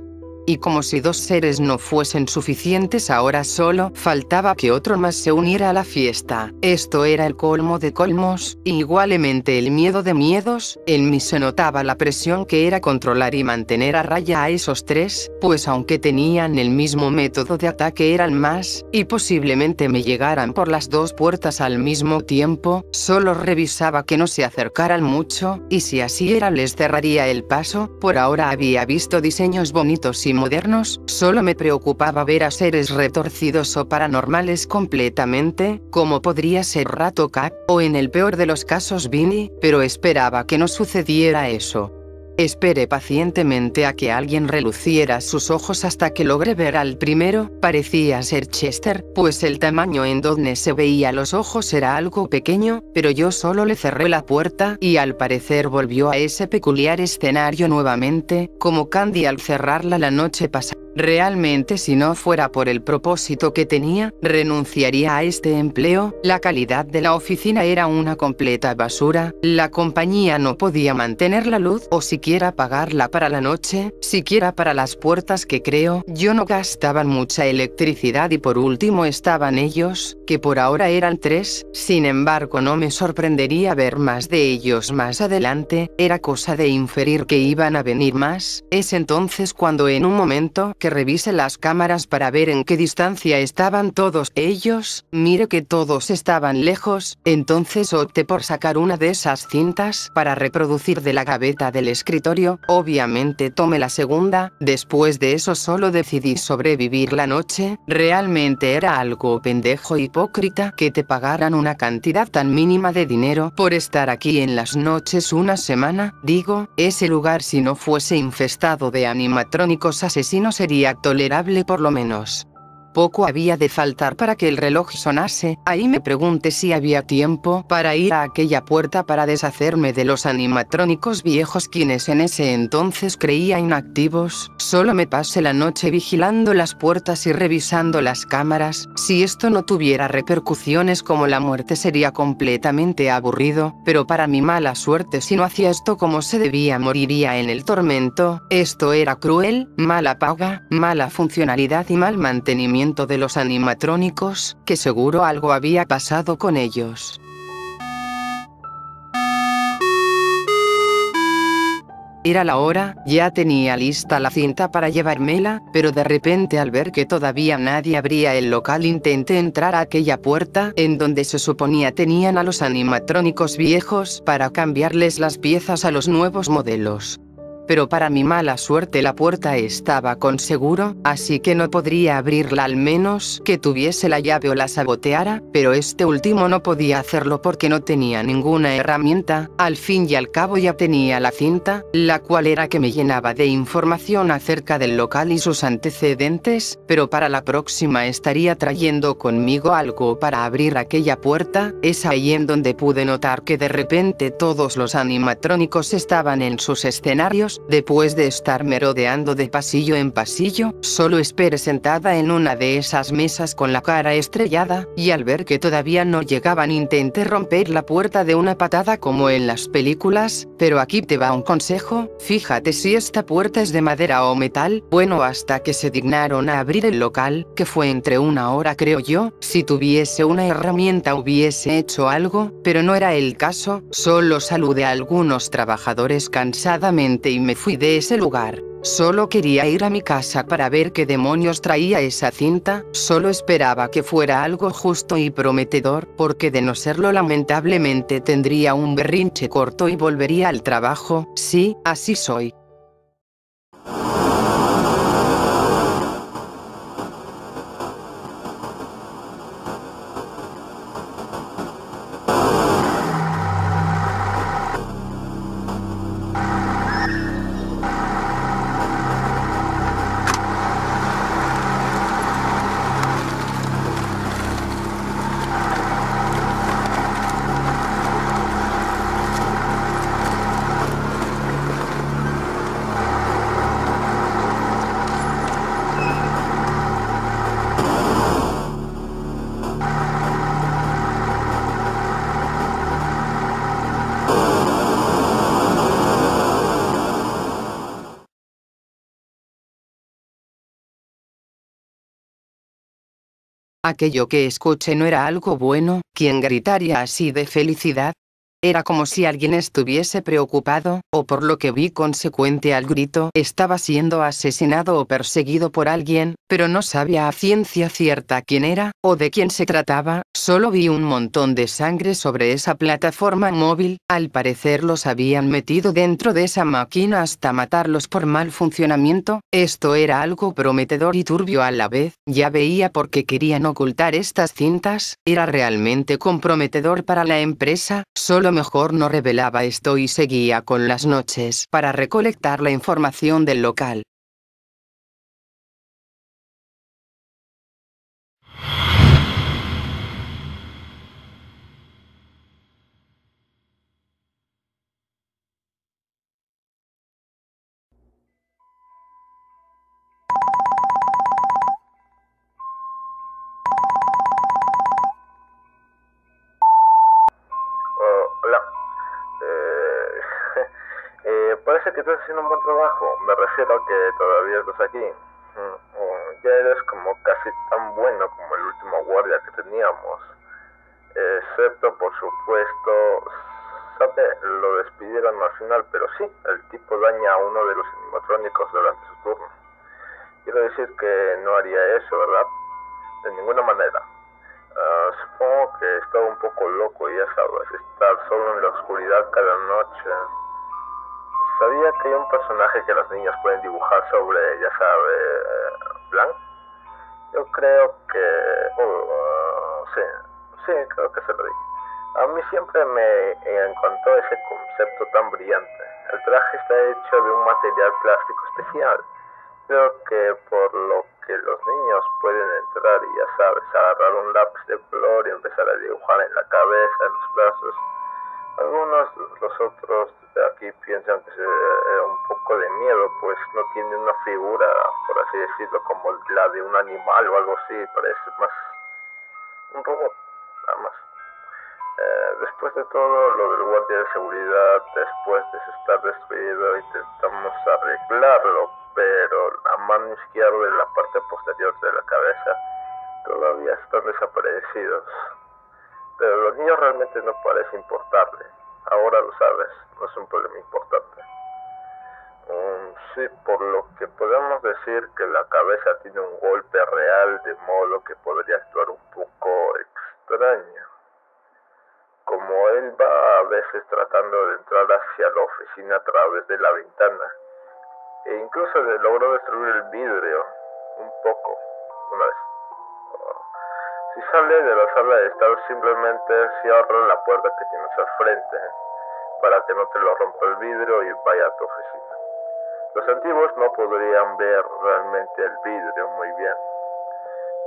Y como si dos seres no fuesen suficientes, ahora solo faltaba que otro más se uniera a la fiesta. Esto era el colmo de colmos, igualmente el miedo de miedos. En mí se notaba la presión que era controlar y mantener a raya a esos tres, pues aunque tenían el mismo método de ataque eran más, y posiblemente me llegaran por las dos puertas al mismo tiempo. Solo revisaba que no se acercaran mucho, y si así era les cerraría el paso. Por ahora había visto diseños bonitos y modernos, solo me preocupaba ver a seres retorcidos o paranormales completamente, como podría ser Rato Cat, o en el peor de los casos Vinny, pero esperaba que no sucediera eso. Esperé pacientemente a que alguien reluciera sus ojos hasta que logré ver al primero. Parecía ser Chester, pues el tamaño en donde se veía los ojos era algo pequeño, pero yo solo le cerré la puerta y al parecer volvió a ese peculiar escenario nuevamente, como Candy al cerrarla la noche pasada. Realmente si no fuera por el propósito que tenía, renunciaría a este empleo. La calidad de la oficina era una completa basura, la compañía no podía mantener la luz o siquiera pagarla para la noche, siquiera para las puertas que creo yo no gastaban mucha electricidad y por último estaban ellos, que por ahora eran tres. Sin embargo no me sorprendería ver más de ellos más adelante, era cosa de inferir que iban a venir más. Es entonces cuando en un momento que revise las cámaras para ver en qué distancia estaban todos ellos, mire que todos estaban lejos, entonces opté por sacar una de esas cintas para reproducir de la gaveta del escritorio. Obviamente tomé la segunda. Después de eso solo decidí sobrevivir la noche. Realmente era algo pendejo e hipócrita que te pagaran una cantidad tan mínima de dinero por estar aquí en las noches una semana. Digo, ese lugar si no fuese infestado de animatrónicos asesinos sería tolerable por lo menos. Poco había de faltar para que el reloj sonase. Ahí me pregunté si había tiempo para ir a aquella puerta para deshacerme de los animatrónicos viejos quienes en ese entonces creía inactivos. Solo me pasé la noche vigilando las puertas y revisando las cámaras. Si esto no tuviera repercusiones como la muerte sería completamente aburrido, pero para mi mala suerte si no hacía esto como se debía moriría en el tormento. Esto era cruel, mala paga, mala funcionalidad y mal mantenimiento de los animatrónicos, que seguro algo había pasado con ellos. Era la hora, ya tenía lista la cinta para llevármela, pero de repente al ver que todavía nadie abría el local intenté entrar a aquella puerta, en donde se suponía tenían a los animatrónicos viejos para cambiarles las piezas a los nuevos modelos. Pero para mi mala suerte la puerta estaba con seguro, así que no podría abrirla al menos que tuviese la llave o la saboteara, pero este último no podía hacerlo porque no tenía ninguna herramienta. Al fin y al cabo ya tenía la cinta, la cual era que me llenaba de información acerca del local y sus antecedentes, pero para la próxima estaría trayendo conmigo algo para abrir aquella puerta. Es ahí en donde pude notar que de repente todos los animatrónicos estaban en sus escenarios, años, después de estar merodeando de pasillo en pasillo, solo esperé sentada en una de esas mesas con la cara estrellada, y al ver que todavía no llegaban intenté romper la puerta de una patada como en las películas, pero aquí te va un consejo, fíjate si esta puerta es de madera o metal, bueno hasta que se dignaron a abrir el local, que fue entre una hora creo yo, si tuviese una herramienta hubiese hecho algo, pero no era el caso, solo saludé a algunos trabajadores cansadamente y me fui de ese lugar. Solo quería ir a mi casa para ver qué demonios traía esa cinta, solo esperaba que fuera algo justo y prometedor, porque de no serlo lamentablemente tendría un berrinche corto y volvería al trabajo, sí, así soy. Aquello que escuché no era algo bueno, ¿quién gritaría así de felicidad? Era como si alguien estuviese preocupado, o por lo que vi consecuente al grito, estaba siendo asesinado o perseguido por alguien, pero no sabía a ciencia cierta quién era, o de quién se trataba, solo vi un montón de sangre sobre esa plataforma móvil, al parecer los habían metido dentro de esa máquina hasta matarlos por mal funcionamiento, esto era algo prometedor y turbio a la vez, ya veía por qué querían ocultar estas cintas, era realmente comprometedor para la empresa, solo mejor no revelaba esto y seguía con las noches para recolectar la información del local. Hola. Eh, Parece que estás haciendo un buen trabajo. Me refiero a que todavía estás aquí. Ya eres como casi tan bueno como el último guardia que teníamos. Excepto, por supuesto, sabe, lo despidieron al final, pero sí, el tipo daña a uno de los animatrónicos durante su turno. Quiero decir que no haría eso, ¿verdad? De ninguna manera. Supongo que estaba un poco loco y ya sabes, estar solo en la oscuridad cada noche. Sabía que hay un personaje que los niños pueden dibujar sobre, ya sabes, Blanc. Yo creo que... sí, sí, creo que se lo dije. A mí siempre me encantó ese concepto tan brillante. El traje está hecho de un material plástico especial. Creo que por lo que los niños pueden entrar y ya sabes, agarrar un lápiz de color y empezar a dibujar en la cabeza, en los brazos. Algunos, los otros de aquí piensan que un poco de miedo, pues no tiene una figura, por así decirlo, como la de un animal o algo así, parece más un robot, nada más. Después de todo, lo del guardia de seguridad, después de estar destruido, intentamos arreglarlo, pero la mano izquierda y la parte posterior de la cabeza todavía están desaparecidos. Pero los niños realmente no parece importarle. Ahora lo sabes, no es un problema importante. Sí, por lo que podemos decir que la cabeza tiene un golpe real, de modo que podría actuar un poco extraño. Como él va a veces tratando de entrar hacia la oficina a través de la ventana, e incluso logró destruir el vidrio un poco, una vez. Si sale de la sala de estar, simplemente cierra la puerta que tienes al frente, para que no te lo rompa el vidrio y vaya a tu oficina. Los antiguos no podrían ver realmente el vidrio muy bien.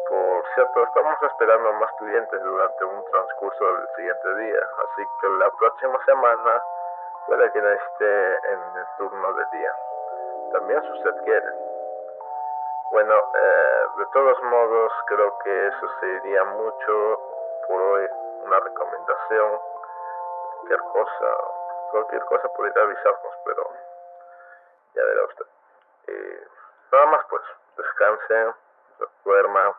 Por cierto, estamos esperando más clientes durante un transcurso del siguiente día, así que la próxima semana Puede que no esté en el turno de día. También si usted quiere. Bueno, de todos modos creo que eso sería mucho por hoy. Una recomendación, cualquier cosa podría avisarnos, pero ya verá usted. Nada más pues, descanse, duerma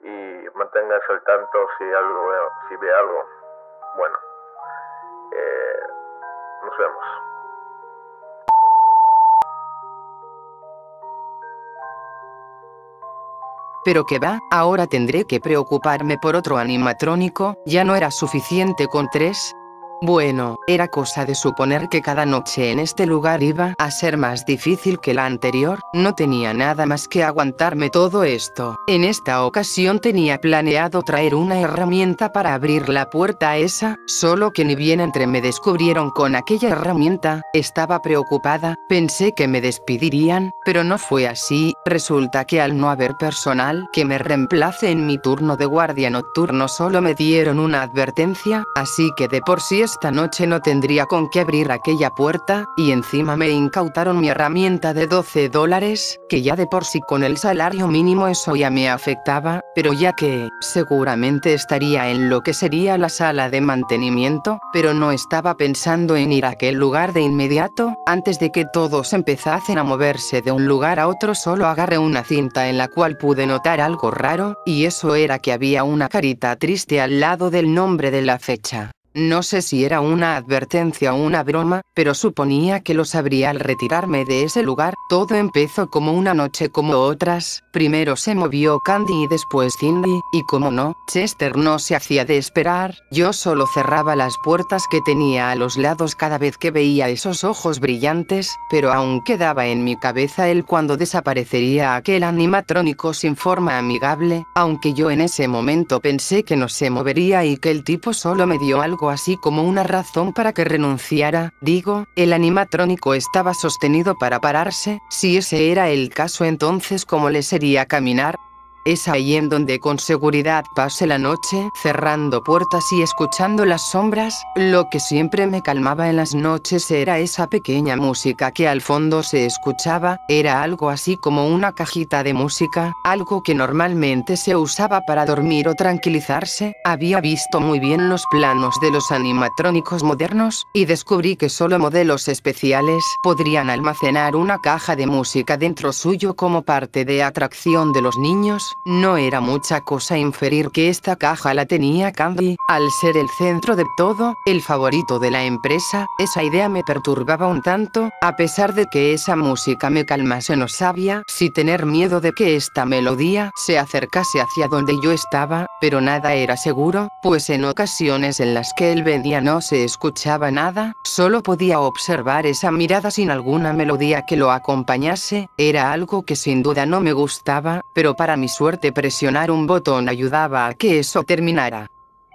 y manténgase al tanto si ve algo. Bueno, nos vemos. Pero que va, ahora tendré que preocuparme por otro animatrónico, ya no era suficiente con 3. Bueno, era cosa de suponer que cada noche en este lugar iba a ser más difícil que la anterior, no tenía nada más que aguantarme todo esto. En esta ocasión tenía planeado traer una herramienta para abrir la puerta esa, solo que ni bien entre me descubrieron con aquella herramienta, estaba preocupada, pensé que me despedirían, pero no fue así, resulta que al no haber personal que me reemplace en mi turno de guardia nocturno solo me dieron una advertencia, así que de por sí esta noche no tendría con qué abrir aquella puerta, y encima me incautaron mi herramienta de $12, que ya de por sí con el salario mínimo eso ya me afectaba, pero ya que, seguramente estaría en lo que sería la sala de mantenimiento, pero no estaba pensando en ir a aquel lugar de inmediato, antes de que todos empezasen a moverse de un lugar a otro solo agarré una cinta en la cual pude notar algo raro, y eso era que había una carita triste al lado del nombre de la fecha. No sé si era una advertencia o una broma, pero suponía que lo sabría al retirarme de ese lugar. Todo empezó como una noche como otras. Primero se movió Candy y después Cindy, y como no, Chester no se hacía de esperar. Yo solo cerraba las puertas que tenía a los lados cada vez que veía esos ojos brillantes, pero aún quedaba en mi cabeza el cuando desaparecería aquel animatrónico sin forma amigable, aunque yo en ese momento pensé que no se movería y que el tipo solo me dio algo así como una razón para que renunciara. Digo, el animatrónico estaba sostenido para pararse, si ese era el caso entonces ¿cómo le sería caminar? Es ahí en donde con seguridad pasé la noche, cerrando puertas y escuchando las sombras. Lo que siempre me calmaba en las noches era esa pequeña música que al fondo se escuchaba, era algo así como una cajita de música, algo que normalmente se usaba para dormir o tranquilizarse. Había visto muy bien los planos de los animatrónicos modernos, y descubrí que solo modelos especiales podrían almacenar una caja de música dentro suyo como parte de atracción de los niños. No era mucha cosa inferir que esta caja la tenía Candy, al ser el centro de todo, el favorito de la empresa. Esa idea me perturbaba un tanto, a pesar de que esa música me calmase no sabía si tener miedo de que esta melodía se acercase hacia donde yo estaba, pero nada era seguro, pues en ocasiones en las que él venía no se escuchaba nada, solo podía observar esa mirada sin alguna melodía que lo acompañase. Era algo que sin duda no me gustaba, pero para mi suerte presionar un botón ayudaba a que eso terminara.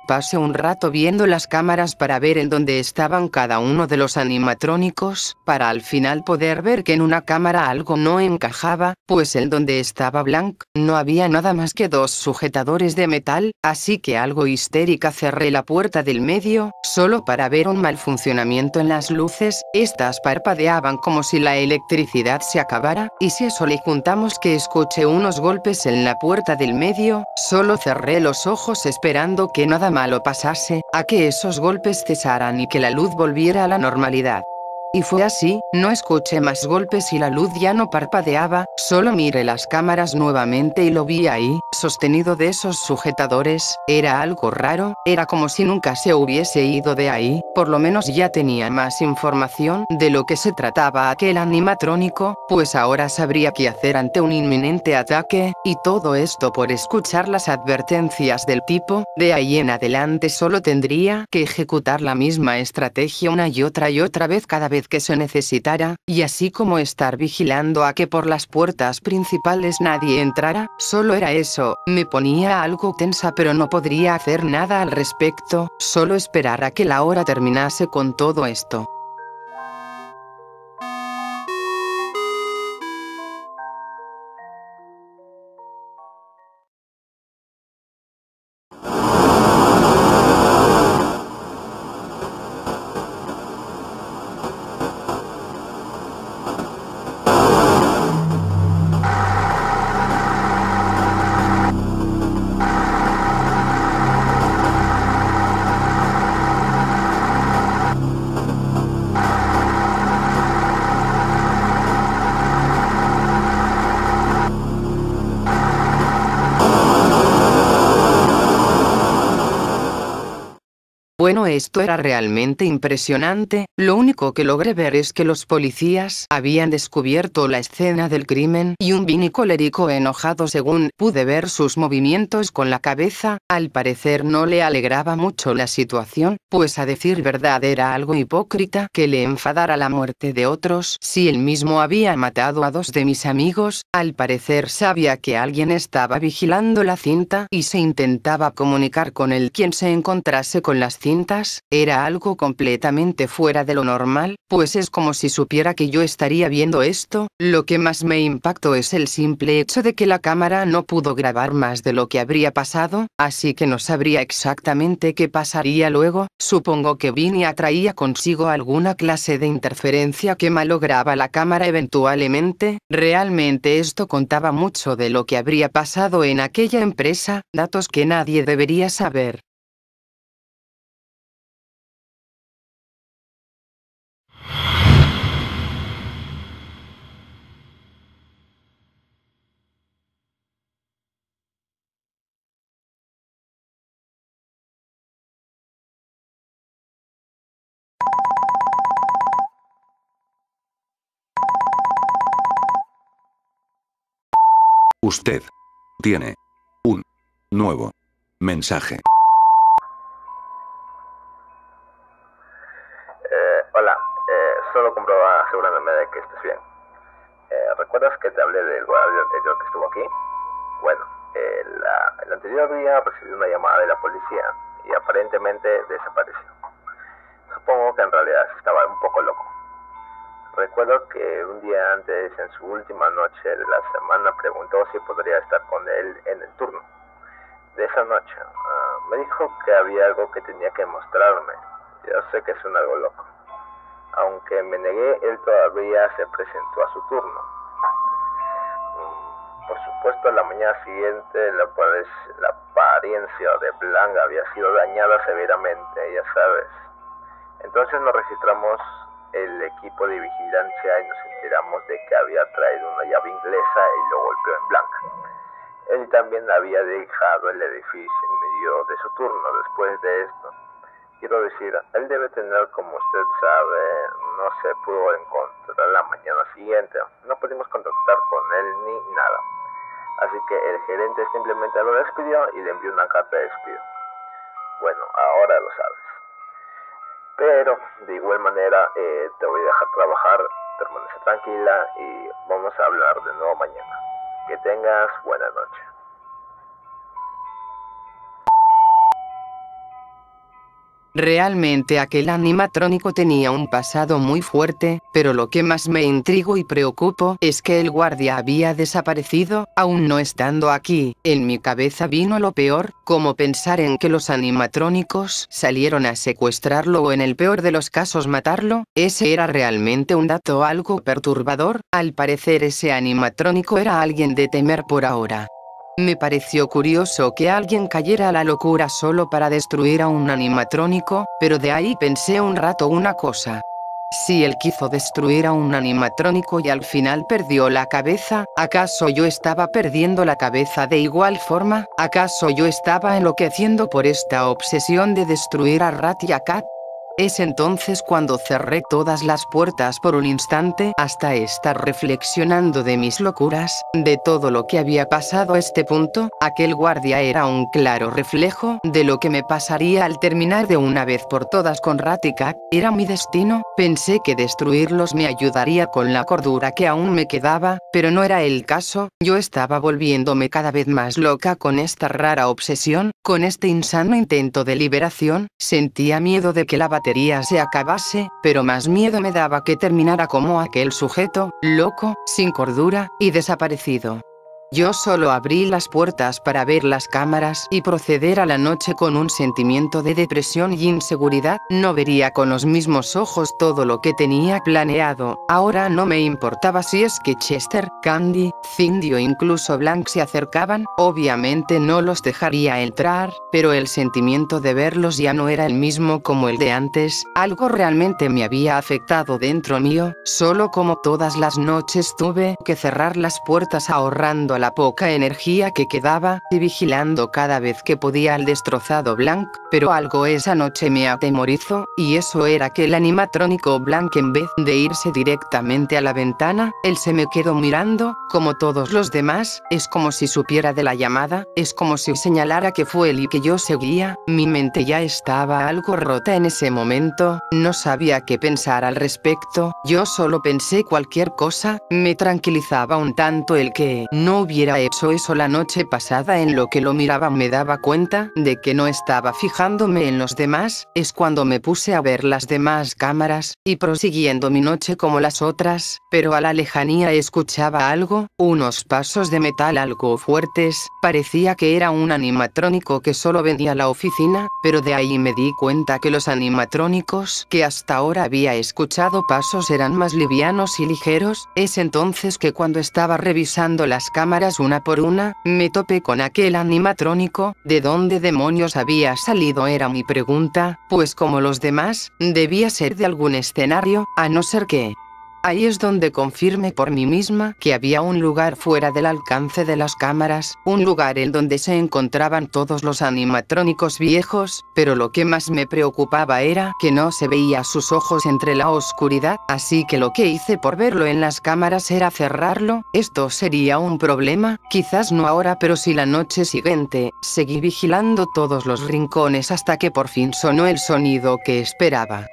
Pasé un rato viendo las cámaras para ver en dónde estaban cada uno de los animatrónicos, para al final poder ver que en una cámara algo no encajaba, pues en donde estaba Blank, no había nada más que 2 sujetadores de metal, así que algo histérica cerré la puerta del medio, solo para ver un mal funcionamiento en las luces. Estas parpadeaban como si la electricidad se acabara, y si eso le juntamos que escuché unos golpes en la puerta del medio, solo cerré los ojos esperando que nada malo pasase, a que esos golpes cesaran y que la luz volviera a la normalidad. Y fue así, no escuché más golpes y la luz ya no parpadeaba, solo miré las cámaras nuevamente y lo vi ahí, sostenido de esos sujetadores. Era algo raro, era como si nunca se hubiese ido de ahí, por lo menos ya tenía más información de lo que se trataba aquel animatrónico, pues ahora sabría qué hacer ante un inminente ataque, y todo esto por escuchar las advertencias del tipo. De ahí en adelante solo tendría que ejecutar la misma estrategia una y otra vez cada vez que se necesitara, y así como estar vigilando a que por las puertas principales nadie entrara. Solo era eso, me ponía algo tensa pero no podría hacer nada al respecto, solo esperar a que la hora terminase con todo esto. Bueno, esto era realmente impresionante. Lo único que logré ver es que los policías habían descubierto la escena del crimen y un Vinnie colérico enojado, según pude ver sus movimientos con la cabeza. Al parecer no le alegraba mucho la situación, pues a decir verdad era algo hipócrita que le enfadara la muerte de otros si él mismo había matado a 2 de mis amigos. Al parecer sabía que alguien estaba vigilando la cinta y se intentaba comunicar con él quien se encontrase con las cintas. Era algo completamente fuera de lo normal, pues es como si supiera que yo estaría viendo esto. Lo que más me impactó es el simple hecho de que la cámara no pudo grabar más de lo que habría pasado, así que no sabría exactamente qué pasaría luego. Supongo que Vinnie atraía consigo alguna clase de interferencia que malograba la cámara eventualmente. Realmente esto contaba mucho de lo que habría pasado en aquella empresa, datos que nadie debería saber. Usted tiene un nuevo mensaje. Hola, solo comprobaba asegurándome de que estés bien. ¿Recuerdas que te hablé del guardia anterior que estuvo aquí? Bueno, el anterior día recibí una llamada de la policía y aparentemente desapareció. Supongo que en realidad estaba un poco loco. Recuerdo que un día antes, en su última noche de la semana, preguntó si podría estar con él en el turno de esa noche. Me dijo que había algo que tenía que mostrarme. Yo sé que suena algo loco. Aunque me negué, él todavía se presentó a su turno. Por supuesto, a la mañana siguiente la apariencia de Blanc había sido dañada severamente, ya sabes. Entonces nos registramos el equipo de vigilancia y nos enteramos de que había traído una llave inglesa y lo golpeó en Blanc. Él también había dejado el edificio en medio de su turno después de esto. Quiero decir, él debe tener, como usted sabe, no se pudo encontrar la mañana siguiente. No pudimos contactar con él ni nada. Así que el gerente simplemente lo despidió y le envió una carta de despido. Bueno, ahora lo sabes. Pero, de igual manera, te voy a dejar trabajar, permanece tranquila y vamos a hablar de nuevo mañana. Que tengas buena noche. Realmente aquel animatrónico tenía un pasado muy fuerte, pero lo que más me intrigó y preocupó es que el guardia había desaparecido, aún no estando aquí. En mi cabeza vino lo peor, como pensar en que los animatrónicos salieron a secuestrarlo o en el peor de los casos matarlo. Ese era realmente un dato algo perturbador. Al parecer ese animatrónico era alguien de temer por ahora. Me pareció curioso que alguien cayera a la locura solo para destruir a un animatrónico, pero de ahí pensé un rato una cosa. Si él quiso destruir a un animatrónico y al final perdió la cabeza, ¿acaso yo estaba perdiendo la cabeza de igual forma? ¿Acaso yo estaba enloqueciendo por esta obsesión de destruir a Rat y a Cat? Es entonces cuando cerré todas las puertas por un instante hasta estar reflexionando de mis locuras, de todo lo que había pasado a este punto. Aquel guardia era un claro reflejo de lo que me pasaría al terminar de una vez por todas con Rat y Cat. Era mi destino. Pensé que destruirlos me ayudaría con la cordura que aún me quedaba, pero no era el caso. Yo estaba volviéndome cada vez más loca con esta rara obsesión, con este insano intento de liberación. Sentía miedo de que la batería se acabase, pero más miedo me daba que terminara como aquel sujeto, loco, sin cordura, y desaparecido. Yo solo abrí las puertas para ver las cámaras y proceder a la noche con un sentimiento de depresión y inseguridad. No vería con los mismos ojos todo lo que tenía planeado. Ahora no me importaba si es que Chester, Candy, Cindy o incluso Blanc se acercaban. Obviamente no los dejaría entrar, pero el sentimiento de verlos ya no era el mismo como el de antes. Algo realmente me había afectado dentro mío. Solo como todas las noches tuve que cerrar las puertas ahorrando la poca energía que quedaba, y vigilando cada vez que podía al destrozado Blanc, pero algo esa noche me atemorizó, y eso era que el animatrónico Blanc, en vez de irse directamente a la ventana, él se me quedó mirando, como todos los demás. Es como si supiera de la llamada, es como si señalara que fue él y que yo seguía. Mi mente ya estaba algo rota en ese momento, no sabía qué pensar al respecto, yo solo pensé cualquier cosa. Me tranquilizaba un tanto el que no hubiera hecho eso la noche pasada. En lo que lo miraba me daba cuenta de que no estaba fijándome en los demás. Es cuando me puse a ver las demás cámaras, y prosiguiendo mi noche como las otras, pero a la lejanía escuchaba algo, unos pasos de metal algo fuertes. Parecía que era un animatrónico que solo venía a la oficina, pero de ahí me di cuenta que los animatrónicos que hasta ahora había escuchado pasos eran más livianos y ligeros. Es entonces que cuando estaba revisando las cámaras una por una, me topé con aquel animatrónico. ¿De dónde demonios había salido? Era mi pregunta, pues como los demás, debía ser de algún escenario, a no ser que... Ahí es donde confirmé por mí misma que había un lugar fuera del alcance de las cámaras, un lugar en donde se encontraban todos los animatrónicos viejos, pero lo que más me preocupaba era que no se veía sus ojos entre la oscuridad, así que lo que hice por verlo en las cámaras era cerrarlo. Esto sería un problema, quizás no ahora, pero sí la noche siguiente. Seguí vigilando todos los rincones hasta que por fin sonó el sonido que esperaba.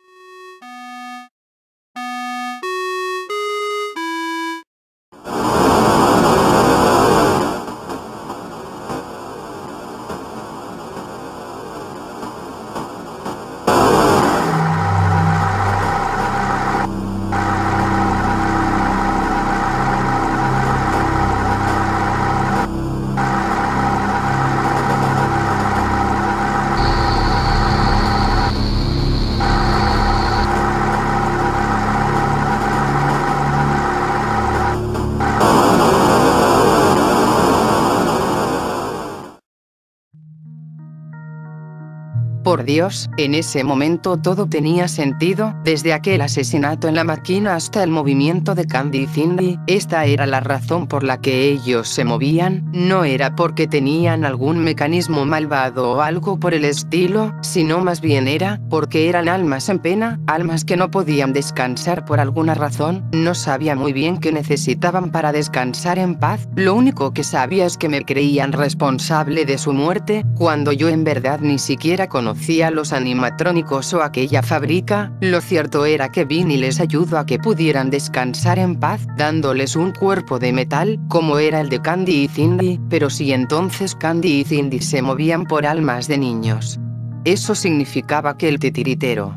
Por Dios, en ese momento todo tenía sentido, desde aquel asesinato en la máquina hasta el movimiento de Candy y Cindy. Esta era la razón por la que ellos se movían, no era porque tenían algún mecanismo malvado o algo por el estilo, sino más bien era porque eran almas en pena, almas que no podían descansar por alguna razón. No sabía muy bien qué necesitaban para descansar en paz, lo único que sabía es que me creían responsable de su muerte, cuando yo en verdad ni siquiera conocía a los animatrónicos o aquella fábrica. Lo cierto era que Vinny les ayudó a que pudieran descansar en paz, dándoles un cuerpo de metal, como era el de Candy y Cindy, pero si entonces Candy y Cindy se movían por almas de niños. Eso significaba que el titiritero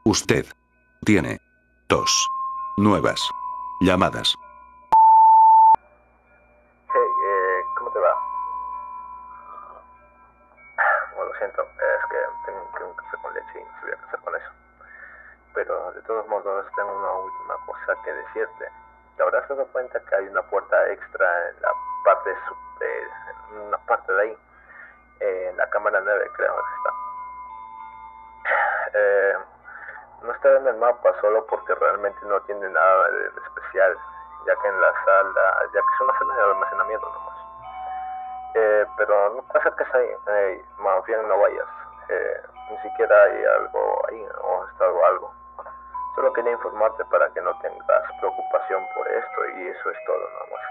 Usted tiene 2 nuevas llamadas. Hey, ¿cómo te va? Bueno, lo siento, es que tengo un café con leche y no sabía qué hacer con eso. Pero de todos modos tengo una última cosa que decirte. ¿Te habrás dado cuenta que hay una puerta extra en la parte en una parte de ahí? En la cámara 9 creo que está. No está en el mapa solo porque realmente no tiene nada de especial, ya que en la sala, ya que es una sala de almacenamiento nomás. Pero no te acerques ahí, más bien no vayas. Ni siquiera hay algo ahí o está algo. Solo quería informarte para que no tengas preocupación por esto y eso es todo nomás.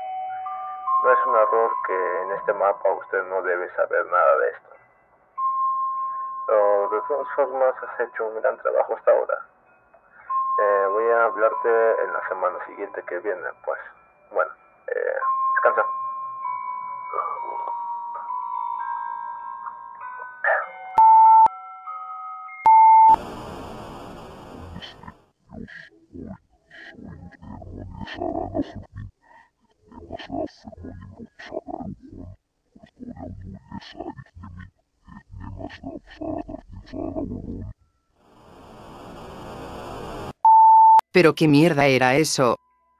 No es un error que en este mapa usted no debe saber nada de esto. Pero de todas formas has hecho un gran trabajo hasta ahora. Voy a hablarte en la semana siguiente que viene, pues. Bueno, descansa. ¿Pero qué mierda era eso?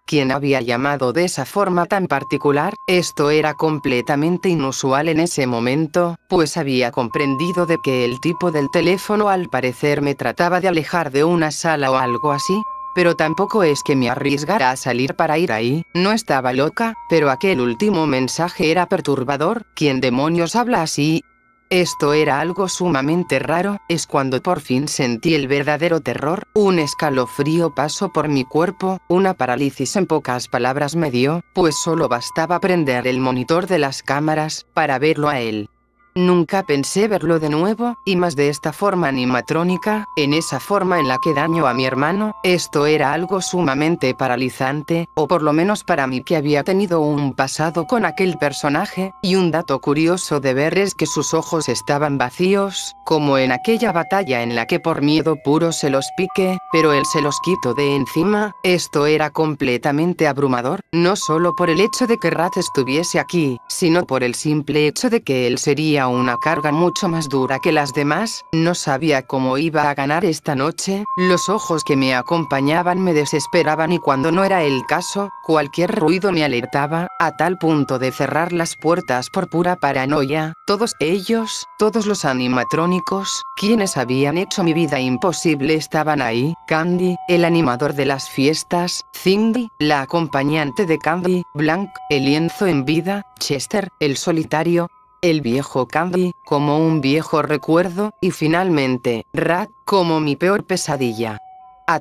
¿Quién había llamado de esa forma tan particular? Esto era completamente inusual en ese momento, pues había comprendido de que el tipo del teléfono al parecer me trataba de alejar de una sala o algo así. Pero tampoco es que me arriesgara a salir para ir ahí, no estaba loca, pero aquel último mensaje era perturbador. ¿Quién demonios habla así? Esto era algo sumamente raro. Es cuando por fin sentí el verdadero terror. Un escalofrío pasó por mi cuerpo, una parálisis en pocas palabras me dio, pues solo bastaba prender el monitor de las cámaras para verlo a él. Nunca pensé verlo de nuevo, y más de esta forma animatrónica, en esa forma en la que daño a mi hermano. Esto era algo sumamente paralizante, o por lo menos para mí que había tenido un pasado con aquel personaje, y un dato curioso de ver es que sus ojos estaban vacíos, como en aquella batalla en la que por miedo puro se los piqué, pero él se los quitó de encima. Esto era completamente abrumador, no solo por el hecho de que Rat estuviese aquí, sino por el simple hecho de que él sería una carga mucho más dura que las demás. No sabía cómo iba a ganar esta noche, los ojos que me acompañaban me desesperaban y cuando no era el caso, cualquier ruido me alertaba, a tal punto de cerrar las puertas por pura paranoia. Todos ellos, todos los animatrónicos, quienes habían hecho mi vida imposible estaban ahí. Candy, el animador de las fiestas, Cindy, la acompañante de Candy, Blanc, el lienzo en vida, Chester, el solitario, el viejo Candy, como un viejo recuerdo, y finalmente, Rat, como mi peor pesadilla.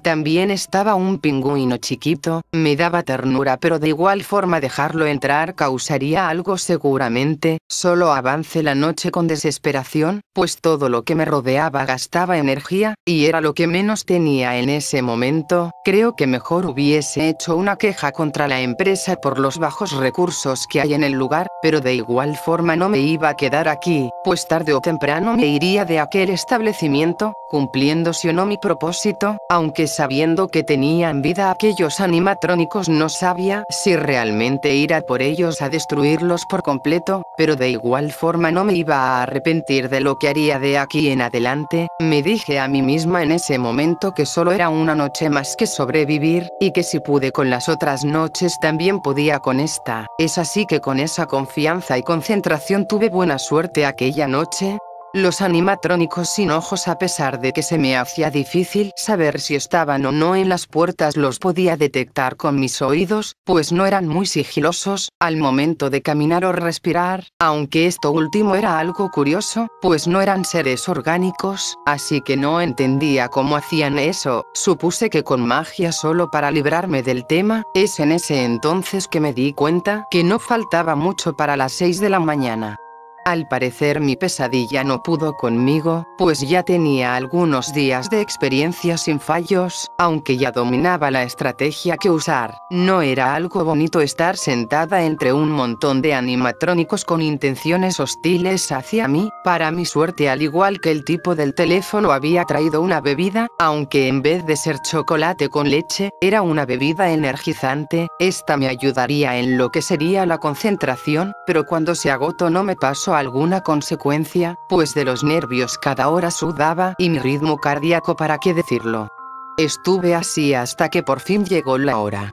También estaba un pingüino chiquito, me daba ternura pero de igual forma dejarlo entrar causaría algo seguramente, solo avance la noche con desesperación, pues todo lo que me rodeaba gastaba energía, y era lo que menos tenía en ese momento. Creo que mejor hubiese hecho una queja contra la empresa por los bajos recursos que hay en el lugar, pero de igual forma no me iba a quedar aquí, pues tarde o temprano me iría de aquel establecimiento, cumpliendo si o no mi propósito, aunque sabiendo que tenían vida aquellos animatrónicos no sabía si realmente ir a por ellos a destruirlos por completo, pero de igual forma no me iba a arrepentir de lo que haría de aquí en adelante. Me dije a mí misma en ese momento que solo era una noche más que sobrevivir, y que si pude con las otras noches también podía con esta. Es así que con esa confianza y concentración tuve buena suerte aquella noche. Los animatrónicos sin ojos, a pesar de que se me hacía difícil saber si estaban o no en las puertas, los podía detectar con mis oídos, pues no eran muy sigilosos al momento de caminar o respirar, aunque esto último era algo curioso, pues no eran seres orgánicos, así que no entendía cómo hacían eso. Supuse que con magia solo para librarme del tema. Es en ese entonces que me di cuenta que no faltaba mucho para las 6 de la mañana. Al parecer mi pesadilla no pudo conmigo, pues ya tenía algunos días de experiencia sin fallos, aunque ya dominaba la estrategia que usar. No era algo bonito estar sentada entre un montón de animatrónicos con intenciones hostiles hacia mí. Para mi suerte, al igual que el tipo del teléfono, había traído una bebida, aunque en vez de ser chocolate con leche, era una bebida energizante. Esta me ayudaría en lo que sería la concentración, pero cuando se agotó no me pasó alguna consecuencia, pues de los nervios cada hora sudaba, y mi ritmo cardíaco, para qué decirlo. Estuve así hasta que por fin llegó la hora.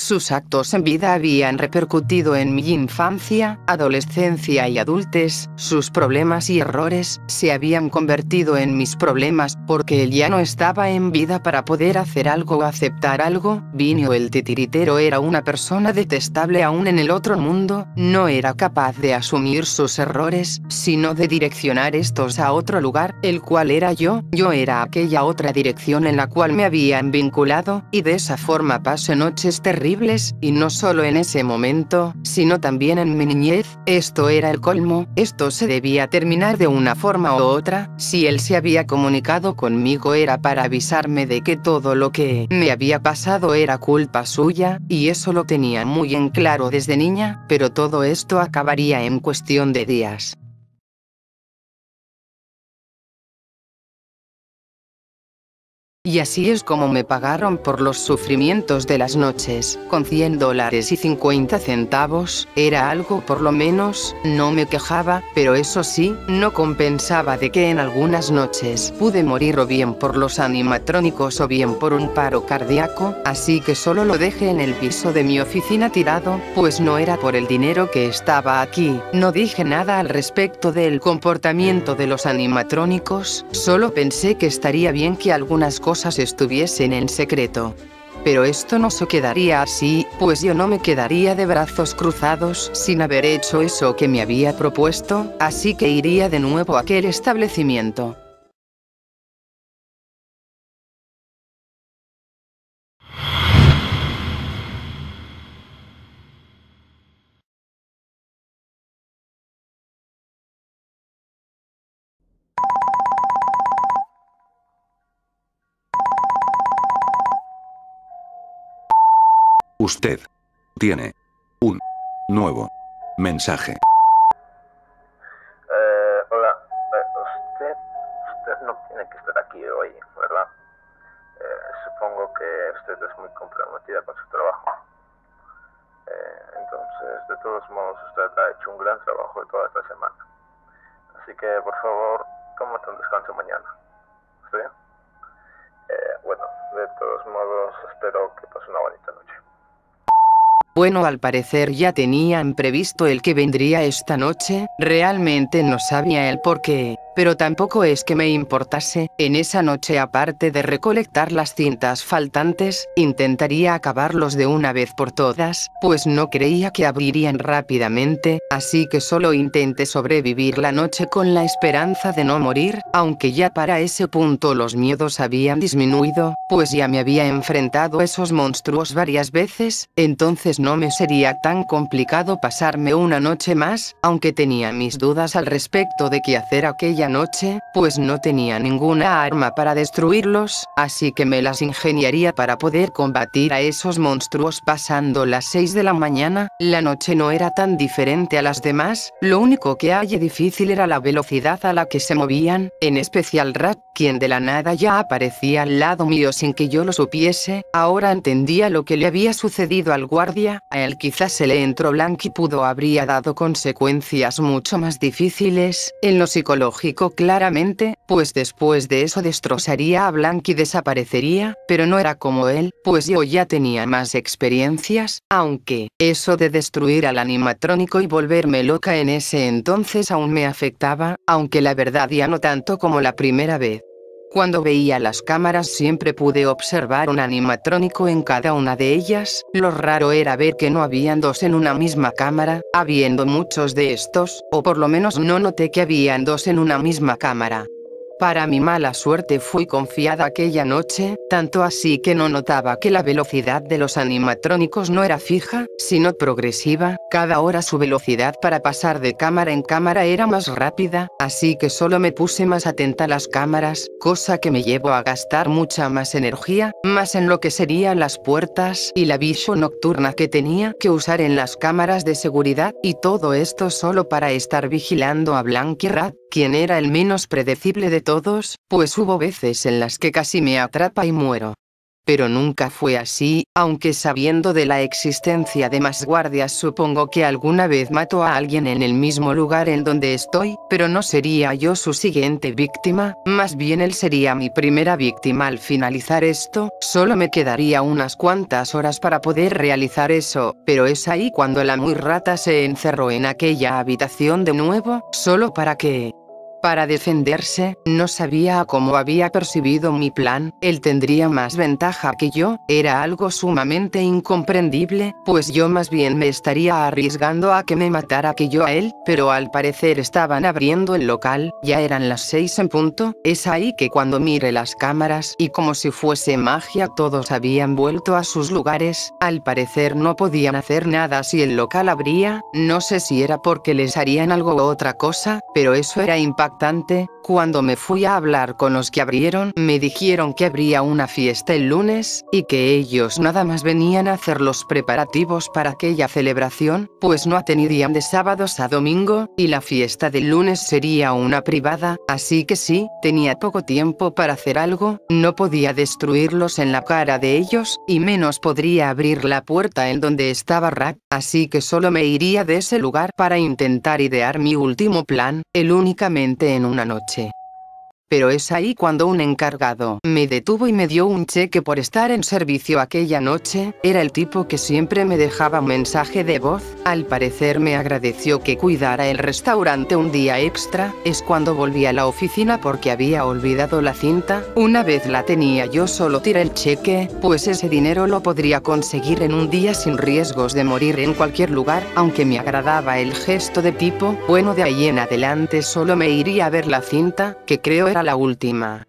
Sus actos en vida habían repercutido en mi infancia, adolescencia y adultez, sus problemas y errores se habían convertido en mis problemas, porque él ya no estaba en vida para poder hacer algo o aceptar algo. Vinio el titiritero era una persona detestable aún en el otro mundo, no era capaz de asumir sus errores, sino de direccionar estos a otro lugar, el cual era yo era aquella otra dirección en la cual me habían vinculado, y de esa forma pasé noches terribles, y no solo en ese momento, sino también en mi niñez. Esto era el colmo, esto se debía terminar de una forma u otra. Si él se había comunicado conmigo era para avisarme de que todo lo que me había pasado era culpa suya, y eso lo tenía muy en claro desde niña, pero todo esto acabaría en cuestión de días. Y así es como me pagaron por los sufrimientos de las noches, con $100.50, era algo por lo menos, no me quejaba, pero eso sí, no compensaba de que en algunas noches pude morir o bien por los animatrónicos o bien por un paro cardíaco, así que solo lo dejé en el piso de mi oficina tirado, pues no era por el dinero que estaba aquí. No dije nada al respecto del comportamiento de los animatrónicos, solo pensé que estaría bien que algunas cosas estuviesen en secreto. Pero esto no se quedaría así, pues yo no me quedaría de brazos cruzados sin haber hecho eso que me había propuesto, así que iría de nuevo a aquel establecimiento. Usted tiene un nuevo mensaje. Hola, usted no tiene que estar aquí hoy, ¿verdad? Supongo que usted es muy comprometida con su trabajo. Entonces, de todos modos, usted ha hecho un gran trabajo toda esta semana. Así que, por favor, tómate un descanso mañana. ¿Está bien? Bueno, de todos modos, espero que pase una bonita noche. Bueno, al parecer ya tenían previsto el que vendría esta noche, realmente no sabía el por qué, pero tampoco es que me importase. En esa noche, aparte de recolectar las cintas faltantes, intentaría acabarlos de una vez por todas, pues no creía que abrirían rápidamente, así que solo intenté sobrevivir la noche con la esperanza de no morir, aunque ya para ese punto los miedos habían disminuido, pues ya me había enfrentado a esos monstruos varias veces, entonces no me sería tan complicado pasarme una noche más, aunque tenía mis dudas al respecto de qué hacer aquella noche, pues no tenía ninguna arma para destruirlos, así que me las ingeniaría para poder combatir a esos monstruos pasando las 6 de la mañana. La noche no era tan diferente a las demás, lo único que hallé difícil era la velocidad a la que se movían, en especial Rat, quien de la nada ya aparecía al lado mío sin que yo lo supiese. Ahora entendía lo que le había sucedido al guardia, a él quizás se le entró Blanky pudo habría dado consecuencias mucho más difíciles, en lo psicológico claramente, pues después de eso destrozaría a Blanky y desaparecería, pero no era como él, pues yo ya tenía más experiencias, aunque, eso de destruir al animatrónico y volverme loca en ese entonces aún me afectaba, aunque la verdad ya no tanto como la primera vez. Cuando veía las cámaras siempre pude observar un animatrónico en cada una de ellas, lo raro era ver que no habían dos en una misma cámara, habiendo muchos de estos, o por lo menos no noté que habían dos en una misma cámara. Para mi mala suerte fui confiada aquella noche, tanto así que no notaba que la velocidad de los animatrónicos no era fija, sino progresiva, cada hora su velocidad para pasar de cámara en cámara era más rápida, así que solo me puse más atenta a las cámaras, cosa que me llevó a gastar mucha más energía, más en lo que serían las puertas y la visión nocturna que tenía que usar en las cámaras de seguridad, y todo esto solo para estar vigilando a Blanky Rat, quien era el menos predecible de todos, pues hubo veces en las que casi me atrapa y muero. Pero nunca fue así, aunque sabiendo de la existencia de más guardias supongo que alguna vez mató a alguien en el mismo lugar en donde estoy, pero no sería yo su siguiente víctima, más bien él sería mi primera víctima. Al finalizar esto, solo me quedaría unas cuantas horas para poder realizar eso, pero es ahí cuando la muy rata se encerró en aquella habitación de nuevo, solo para defenderse. No sabía cómo había percibido mi plan, él tendría más ventaja que yo, era algo sumamente incomprendible, pues yo más bien me estaría arriesgando a que me matara que yo a él, pero al parecer estaban abriendo el local, ya eran las 6 en punto, es ahí que cuando miré las cámaras y como si fuese magia todos habían vuelto a sus lugares, al parecer no podían hacer nada si el local abría, no sé si era porque les harían algo u otra cosa, pero eso era impactante. Cuando me fui a hablar con los que abrieron, me dijeron que habría una fiesta el lunes, y que ellos nada más venían a hacer los preparativos para aquella celebración, pues no atenderían de sábados a domingo, y la fiesta del lunes sería una privada, así que sí, tenía poco tiempo para hacer algo, no podía destruirlos en la cara de ellos, y menos podría abrir la puerta en donde estaba Rat, así que solo me iría de ese lugar para intentar idear mi último plan, el únicamente en una noche. Pero es ahí cuando un encargado me detuvo y me dio un cheque por estar en servicio aquella noche, era el tipo que siempre me dejaba un mensaje de voz, al parecer me agradeció que cuidara el restaurante un día extra, es cuando volví a la oficina porque había olvidado la cinta, una vez la tenía yo solo tiré el cheque, pues ese dinero lo podría conseguir en un día sin riesgos de morir en cualquier lugar, aunque me agradaba el gesto de tipo, bueno de ahí en adelante solo me iría a ver la cinta, que creo era la última.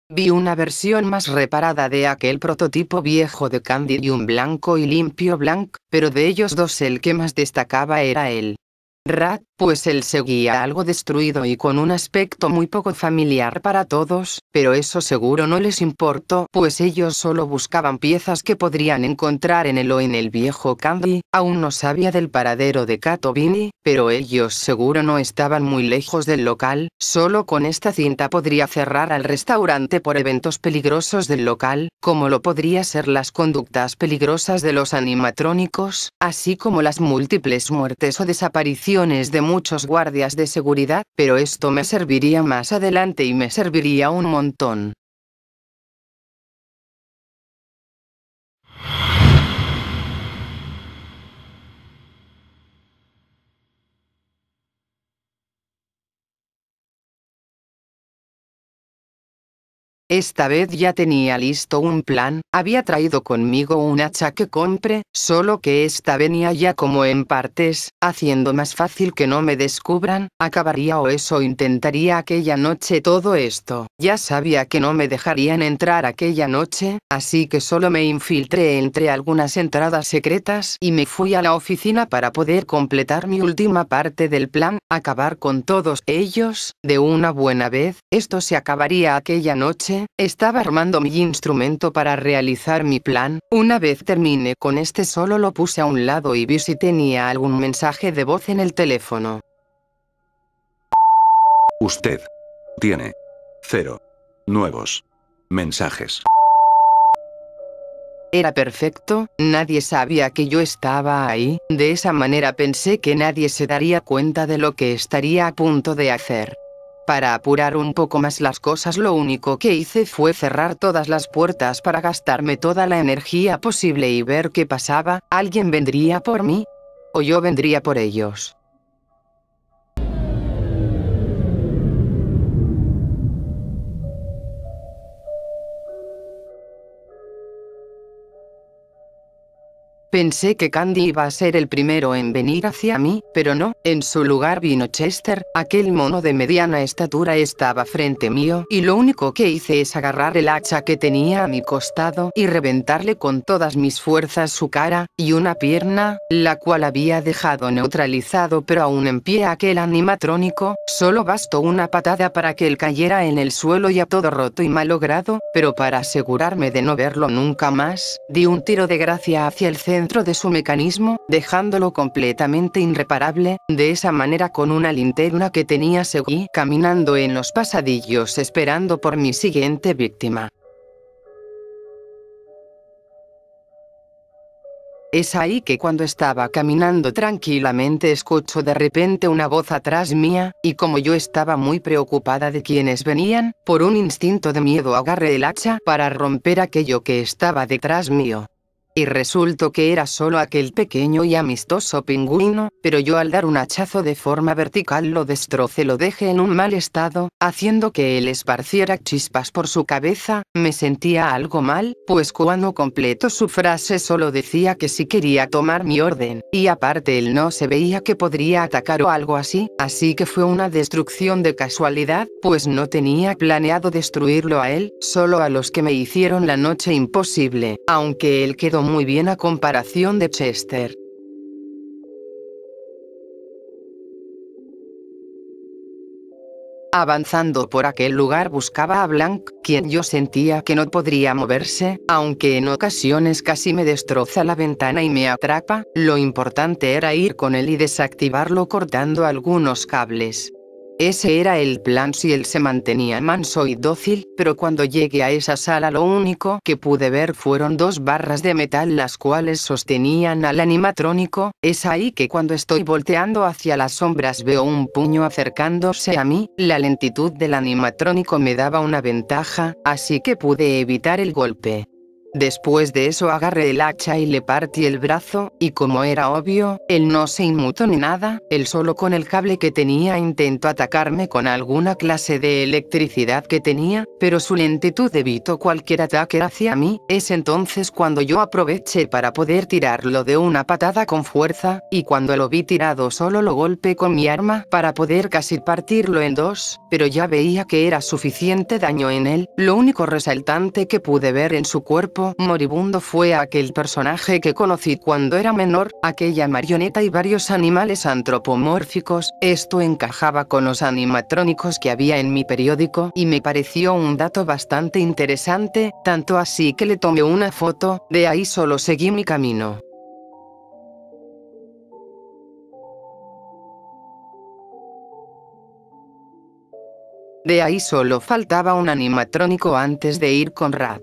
Vi una versión más reparada de aquel prototipo viejo de Candy y un blanco y limpio Blanc, pero de ellos dos el que más destacaba era el Rat, pues él seguía algo destruido y con un aspecto muy poco familiar para todos, pero eso seguro no les importó, pues ellos solo buscaban piezas que podrían encontrar en él o en el viejo Candy. Aún no sabía del paradero de Kato Bini, pero ellos seguro no estaban muy lejos del local, solo con esta cinta podría cerrar al restaurante por eventos peligrosos del local, como lo podría ser las conductas peligrosas de los animatrónicos, así como las múltiples muertes o desapariciones de muchos guardias de seguridad, pero esto me serviría más adelante y me serviría un montón. Esta vez ya tenía listo un plan, había traído conmigo un hacha que compré, solo que esta venía ya como en partes, haciendo más fácil que no me descubran, acabaría o eso intentaría aquella noche todo esto. Ya sabía que no me dejarían entrar aquella noche, así que solo me infiltré entre algunas entradas secretas y me fui a la oficina para poder completar mi última parte del plan, acabar con todos ellos, de una buena vez. Esto se acabaría aquella noche. Estaba armando mi instrumento para realizar mi plan, una vez terminé con este solo lo puse a un lado y vi si tenía algún mensaje de voz en el teléfono. Usted tiene 0 nuevos mensajes. Era perfecto, nadie sabía que yo estaba ahí, de esa manera pensé que nadie se daría cuenta de lo que estaría a punto de hacer. Para apurar un poco más las cosas lo único que hice fue cerrar todas las puertas para gastarme toda la energía posible y ver qué pasaba, alguien vendría por mí, o yo vendría por ellos. Pensé que Candy iba a ser el primero en venir hacia mí, pero no, en su lugar vino Chester, aquel mono de mediana estatura estaba frente mío, y lo único que hice es agarrar el hacha que tenía a mi costado y reventarle con todas mis fuerzas su cara y una pierna, la cual había dejado neutralizado pero aún en pie aquel animatrónico. Solo bastó una patada para que él cayera en el suelo ya todo roto y malogrado, pero para asegurarme de no verlo nunca más, di un tiro de gracia hacia el centro de su mecanismo, dejándolo completamente irreparable. De esa manera, con una linterna que tenía, seguí caminando en los pasadillos esperando por mi siguiente víctima. Es ahí que cuando estaba caminando tranquilamente escucho de repente una voz atrás mía, y como yo estaba muy preocupada de quienes venían, por un instinto de miedo agarré el hacha para romper aquello que estaba detrás mío. Y resultó que era solo aquel pequeño y amistoso pingüino, pero yo al dar un hachazo de forma vertical lo destrocé, lo dejé en un mal estado, haciendo que él esparciera chispas por su cabeza. Me sentía algo mal, pues cuando completó su frase solo decía que si quería tomar mi orden, y aparte él no se veía que podría atacar o algo así que fue una destrucción de casualidad, pues no tenía planeado destruirlo a él, solo a los que me hicieron la noche imposible, aunque él quedó muy bien a comparación de Chester. Avanzando por aquel lugar buscaba a Blanc, quien yo sentía que no podría moverse, aunque en ocasiones casi me destroza la ventana y me atrapa. Lo importante era ir con él y desactivarlo cortando algunos cables. Ese era el plan si él se mantenía manso y dócil, pero cuando llegué a esa sala lo único que pude ver fueron dos barras de metal las cuales sostenían al animatrónico. Es ahí que cuando estoy volteando hacia las sombras veo un puño acercándose a mí. La lentitud del animatrónico me daba una ventaja, así que pude evitar el golpe. Después de eso agarré el hacha y le partí el brazo, y como era obvio, él no se inmutó ni nada, él solo con el cable que tenía intentó atacarme con alguna clase de electricidad que tenía, pero su lentitud evitó cualquier ataque hacia mí. Es entonces cuando yo aproveché para poder tirarlo de una patada con fuerza, y cuando lo vi tirado solo lo golpeé con mi arma para poder casi partirlo en dos, pero ya veía que era suficiente daño en él. Lo único resaltante que pude ver en su cuerpo moribundo fue aquel personaje que conocí cuando era menor, aquella marioneta y varios animales antropomórficos. Esto encajaba con los animatrónicos que había en mi periódico y me pareció un dato bastante interesante, tanto así que le tomé una foto. De ahí solo seguí mi camino. De ahí solo faltaba un animatrónico antes de ir con Rat.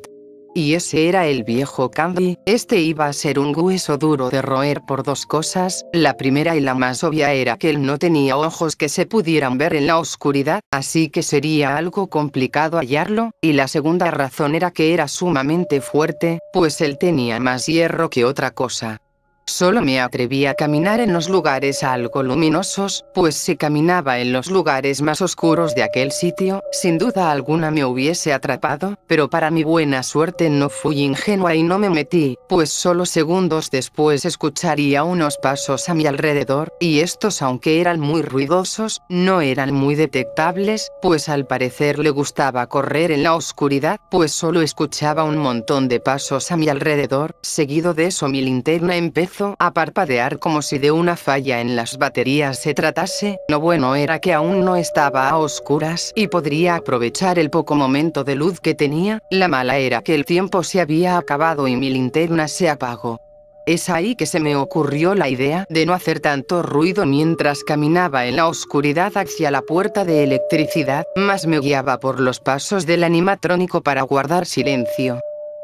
Y ese era el viejo Candy. Este iba a ser un hueso duro de roer por dos cosas. La primera y la más obvia era que él no tenía ojos que se pudieran ver en la oscuridad, así que sería algo complicado hallarlo, y la segunda razón era que era sumamente fuerte, pues él tenía más hierro que otra cosa. Solo me atreví a caminar en los lugares algo luminosos, pues si caminaba en los lugares más oscuros de aquel sitio, sin duda alguna me hubiese atrapado, pero para mi buena suerte no fui ingenua y no me metí, pues solo segundos después escucharía unos pasos a mi alrededor, y estos, aunque eran muy ruidosos, no eran muy detectables, pues al parecer le gustaba correr en la oscuridad, pues solo escuchaba un montón de pasos a mi alrededor. Seguido de eso mi linterna empezó a parpadear como si de una falla en las baterías se tratase. Lo bueno era que aún no estaba a oscuras y podría aprovechar el poco momento de luz que tenía. La mala era que el tiempo se había acabado y mi linterna se apagó. Es ahí que se me ocurrió la idea de no hacer tanto ruido mientras caminaba en la oscuridad hacia la puerta de electricidad, más me guiaba por los pasos del animatrónico para guardar silencio.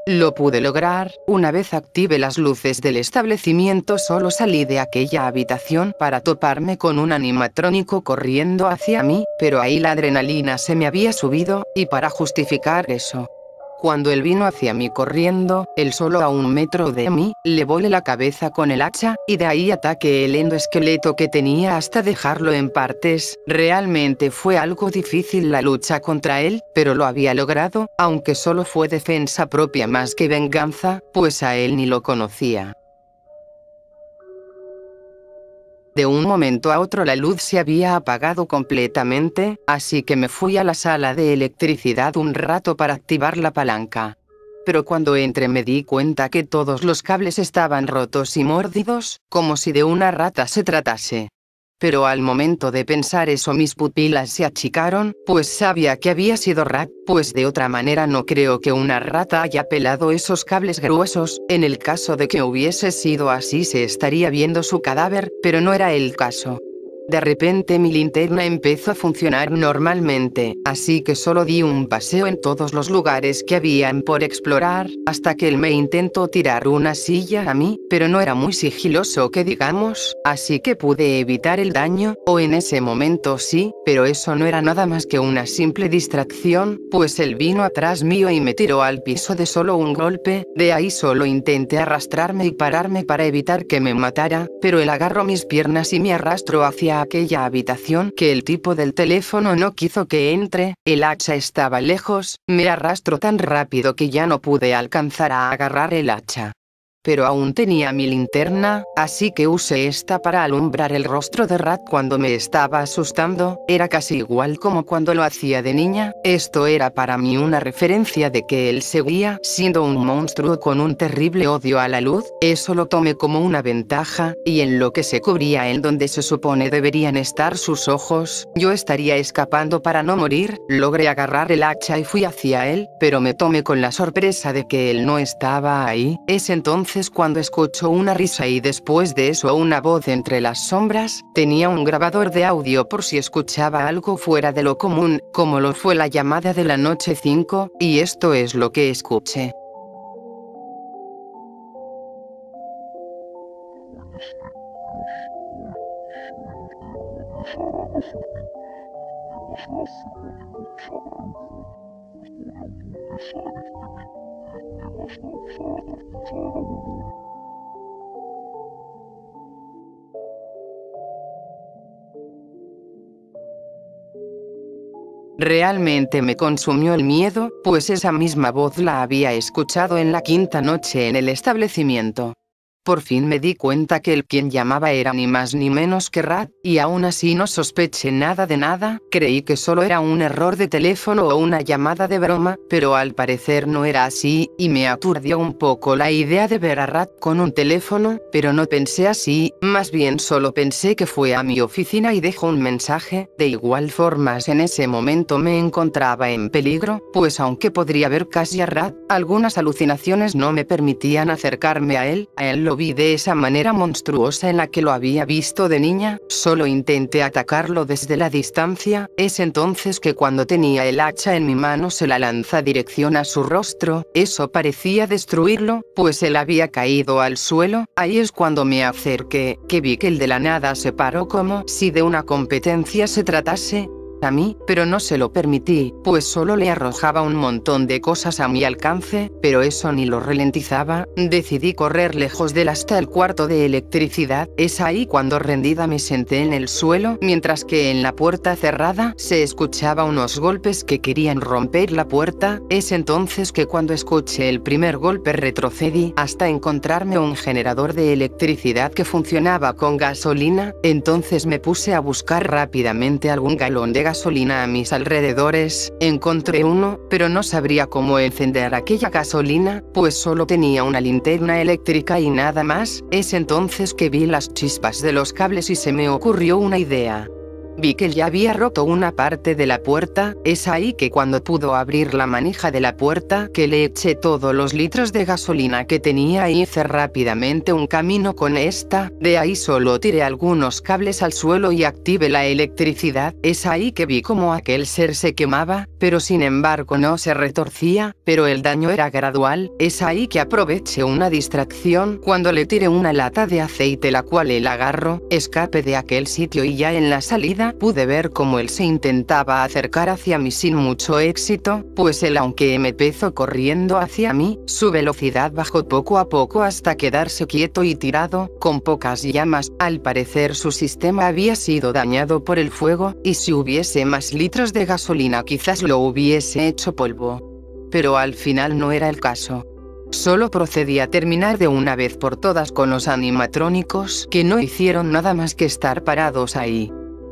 Lo pude lograr. Una vez activé las luces del establecimiento solo salí de aquella habitación para toparme con un animatrónico corriendo hacia mí, pero ahí la adrenalina se me había subido, y para justificar eso, cuando él vino hacia mí corriendo, él solo a 1 metro de mí, le volé la cabeza con el hacha, y de ahí ataqué el endoesqueleto que tenía hasta dejarlo en partes. Realmente fue algo difícil la lucha contra él, pero lo había logrado, aunque solo fue defensa propia más que venganza, pues a él ni lo conocía. De un momento a otro la luz se había apagado completamente, así que me fui a la sala de electricidad un rato para activar la palanca. Pero cuando entré me di cuenta que todos los cables estaban rotos y mordidos, como si de una rata se tratase. Pero al momento de pensar eso mis pupilas se achicaron, pues sabía que había sido Rat, pues de otra manera no creo que una rata haya pelado esos cables gruesos. En el caso de que hubiese sido así se estaría viendo su cadáver, pero no era el caso. De repente mi linterna empezó a funcionar normalmente, así que solo di un paseo en todos los lugares que habían por explorar, hasta que él me intentó tirar una silla a mí, pero no era muy sigiloso que digamos, así que pude evitar el daño, o en ese momento sí, pero eso no era nada más que una simple distracción, pues él vino atrás mío y me tiró al piso de solo un golpe. De ahí solo intenté arrastrarme y pararme para evitar que me matara, pero él agarró mis piernas y me arrastró hacia aquella habitación que el tipo del teléfono no quiso que entre. El hacha estaba lejos, me arrastró tan rápido que ya no pude alcanzar a agarrar el hacha. Pero aún tenía mi linterna, así que usé esta para alumbrar el rostro de Rat cuando me estaba asustando. Era casi igual como cuando lo hacía de niña. Esto era para mí una referencia de que él seguía siendo un monstruo con un terrible odio a la luz. Eso lo tomé como una ventaja, y en lo que se cubría en donde se supone deberían estar sus ojos, yo estaría escapando para no morir. Logré agarrar el hacha y fui hacia él, pero me tomé con la sorpresa de que él no estaba ahí. Es entonces cuando escucho una risa y después de eso una voz entre las sombras. Tenía un grabador de audio por si escuchaba algo fuera de lo común, como lo fue la llamada de la noche 5, y esto es lo que escuché. Realmente me consumió el miedo, pues esa misma voz la había escuchado en la quinta noche en el establecimiento. Por fin me di cuenta que el quien llamaba era ni más ni menos que Rat, y aún así no sospeché nada de nada. Creí que solo era un error de teléfono o una llamada de broma, pero al parecer no era así, y me aturdió un poco la idea de ver a Rat con un teléfono, pero no pensé así, más bien solo pensé que fue a mi oficina y dejó un mensaje. De igual forma en ese momento me encontraba en peligro, pues aunque podría ver casi a Rat, algunas alucinaciones no me permitían acercarme a él lo vi de esa manera monstruosa en la que lo había visto de niña. Solo intenté atacarlo desde la distancia. Es entonces que cuando tenía el hacha en mi mano se la lanza dirección a su rostro. Eso parecía destruirlo, pues él había caído al suelo. Ahí es cuando me acerqué, que vi que el de la nada se paró como si de una competencia se tratase a mí, pero no se lo permití, pues solo le arrojaba un montón de cosas a mi alcance, pero eso ni lo ralentizaba. Decidí correr lejos de él hasta el cuarto de electricidad. Es ahí cuando rendida me senté en el suelo, mientras que en la puerta cerrada se escuchaba unos golpes que querían romper la puerta. Es entonces que cuando escuché el primer golpe retrocedí hasta encontrarme un generador de electricidad que funcionaba con gasolina. Entonces me puse a buscar rápidamente algún galón de gasolina a mis alrededores. Encontré uno, pero no sabría cómo encender aquella gasolina, pues solo tenía una linterna eléctrica y nada más. Es entonces que vi las chispas de los cables y se me ocurrió una idea. Vi que ya había roto una parte de la puerta. Es ahí que cuando pudo abrir la manija de la puerta, que le eché todos los litros de gasolina que tenía y hice rápidamente un camino con esta. De ahí solo tiré algunos cables al suelo y activé la electricidad. Es ahí que vi como aquel ser se quemaba, pero sin embargo no se retorcía, pero el daño era gradual. Es ahí que aproveché una distracción cuando le tiré una lata de aceite, la cual él agarró. Escapé de aquel sitio y ya en la salida pude ver cómo él se intentaba acercar hacia mí sin mucho éxito, pues él, aunque empezó corriendo hacia mí, su velocidad bajó poco a poco hasta quedarse quieto y tirado, con pocas llamas. Al parecer su sistema había sido dañado por el fuego, y si hubiese más litros de gasolina quizás lo hubiese hecho polvo. Pero al final no era el caso. Solo procedí a terminar de una vez por todas con los animatrónicos, que no hicieron nada más que estar parados ahí.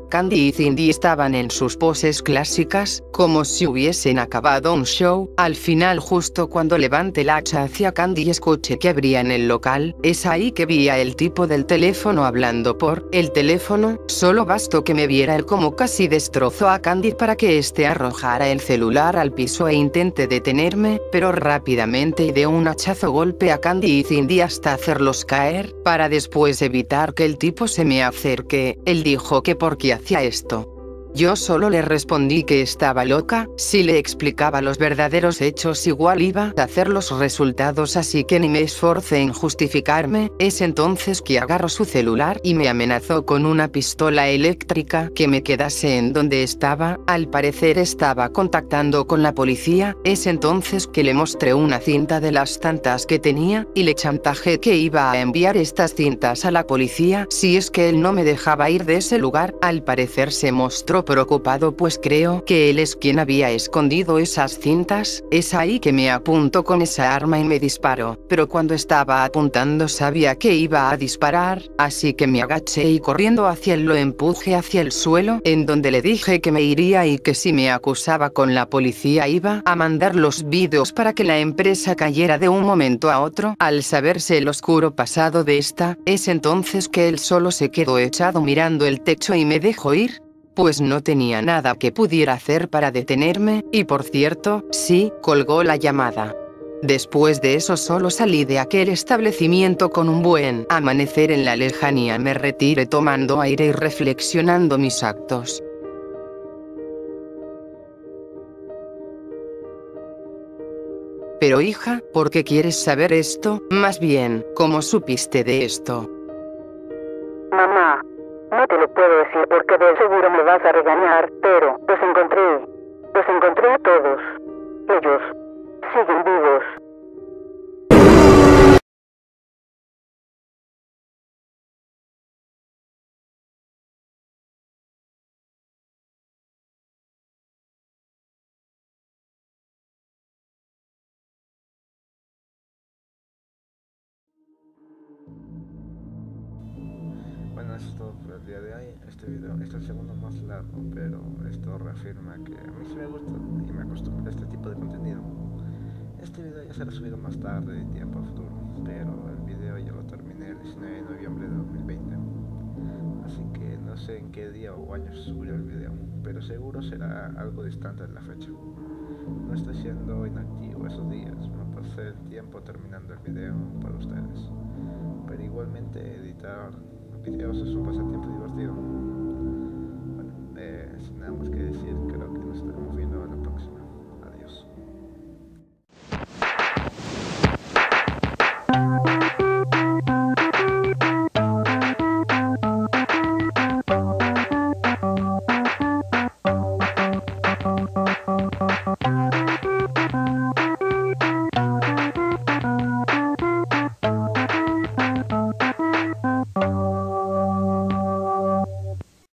Candy y Cindy estaban en sus poses clásicas, como si hubiesen acabado un show. Al final, justo cuando levanté el hacha hacia Candy y escuché que abría en el local, es ahí que vi a el tipo del teléfono hablando por el teléfono. Solo bastó que me viera él como casi destrozó a Candy para que éste arrojara el celular al piso e intente detenerme, pero rápidamente y de un hachazo golpeé a Candy y Cindy hasta hacerlos caer, para después evitar que el tipo se me acerque. Él dijo que por qué hacía esto. Yo solo le respondí que estaba loca. Si le explicaba los verdaderos hechos igual iba a hacer los resultados, así que ni me esforcé en justificarme. Es entonces que agarró su celular y me amenazó con una pistola eléctrica que me quedase en donde estaba. Al parecer estaba contactando con la policía. Es entonces que le mostré una cinta de las tantas que tenía, y le chantajeé que iba a enviar estas cintas a la policía si es que él no me dejaba ir de ese lugar. Al parecer se mostró preocupado, pues creo que él es quien había escondido esas cintas. Es ahí que me apuntó con esa arma y me disparó, pero cuando estaba apuntando sabía que iba a disparar, así que me agaché y corriendo hacia él lo empujé hacia el suelo, en donde le dije que me iría y que si me acusaba con la policía iba a mandar los vídeos para que la empresa cayera de un momento a otro. Al saberse el oscuro pasado de esta, es entonces que él solo se quedó echado mirando el techo y me dejó ir, pues no tenía nada que pudiera hacer para detenerme, y por cierto, sí, colgó la llamada. Después de eso solo salí de aquel establecimiento con un buen amanecer en la lejanía. Me retiré tomando aire y reflexionando mis actos. Pero hija, ¿por qué quieres saber esto? Más bien, ¿cómo supiste de esto? Mamá, no te lo puedo decir porque de seguro me vas a regañar, pero los encontré a todos. Ellos siguen vivos. Bueno, eso es todo por el día de hoy. Este video es el segundo más largo, pero esto reafirma que a mí sí me gusta y me acostumbro a este tipo de contenido. Este video ya será subido más tarde, en tiempo futuro, pero el video ya lo terminé el 19 de noviembre de 2020. Así que no sé en qué día o año se subió el video, pero seguro será algo distante de la fecha. No estoy siendo inactivo esos días, me pasé el tiempo terminando el video para ustedes. Pero igualmente editar videos es un pasatiempo divertido. Bueno, sin nada más que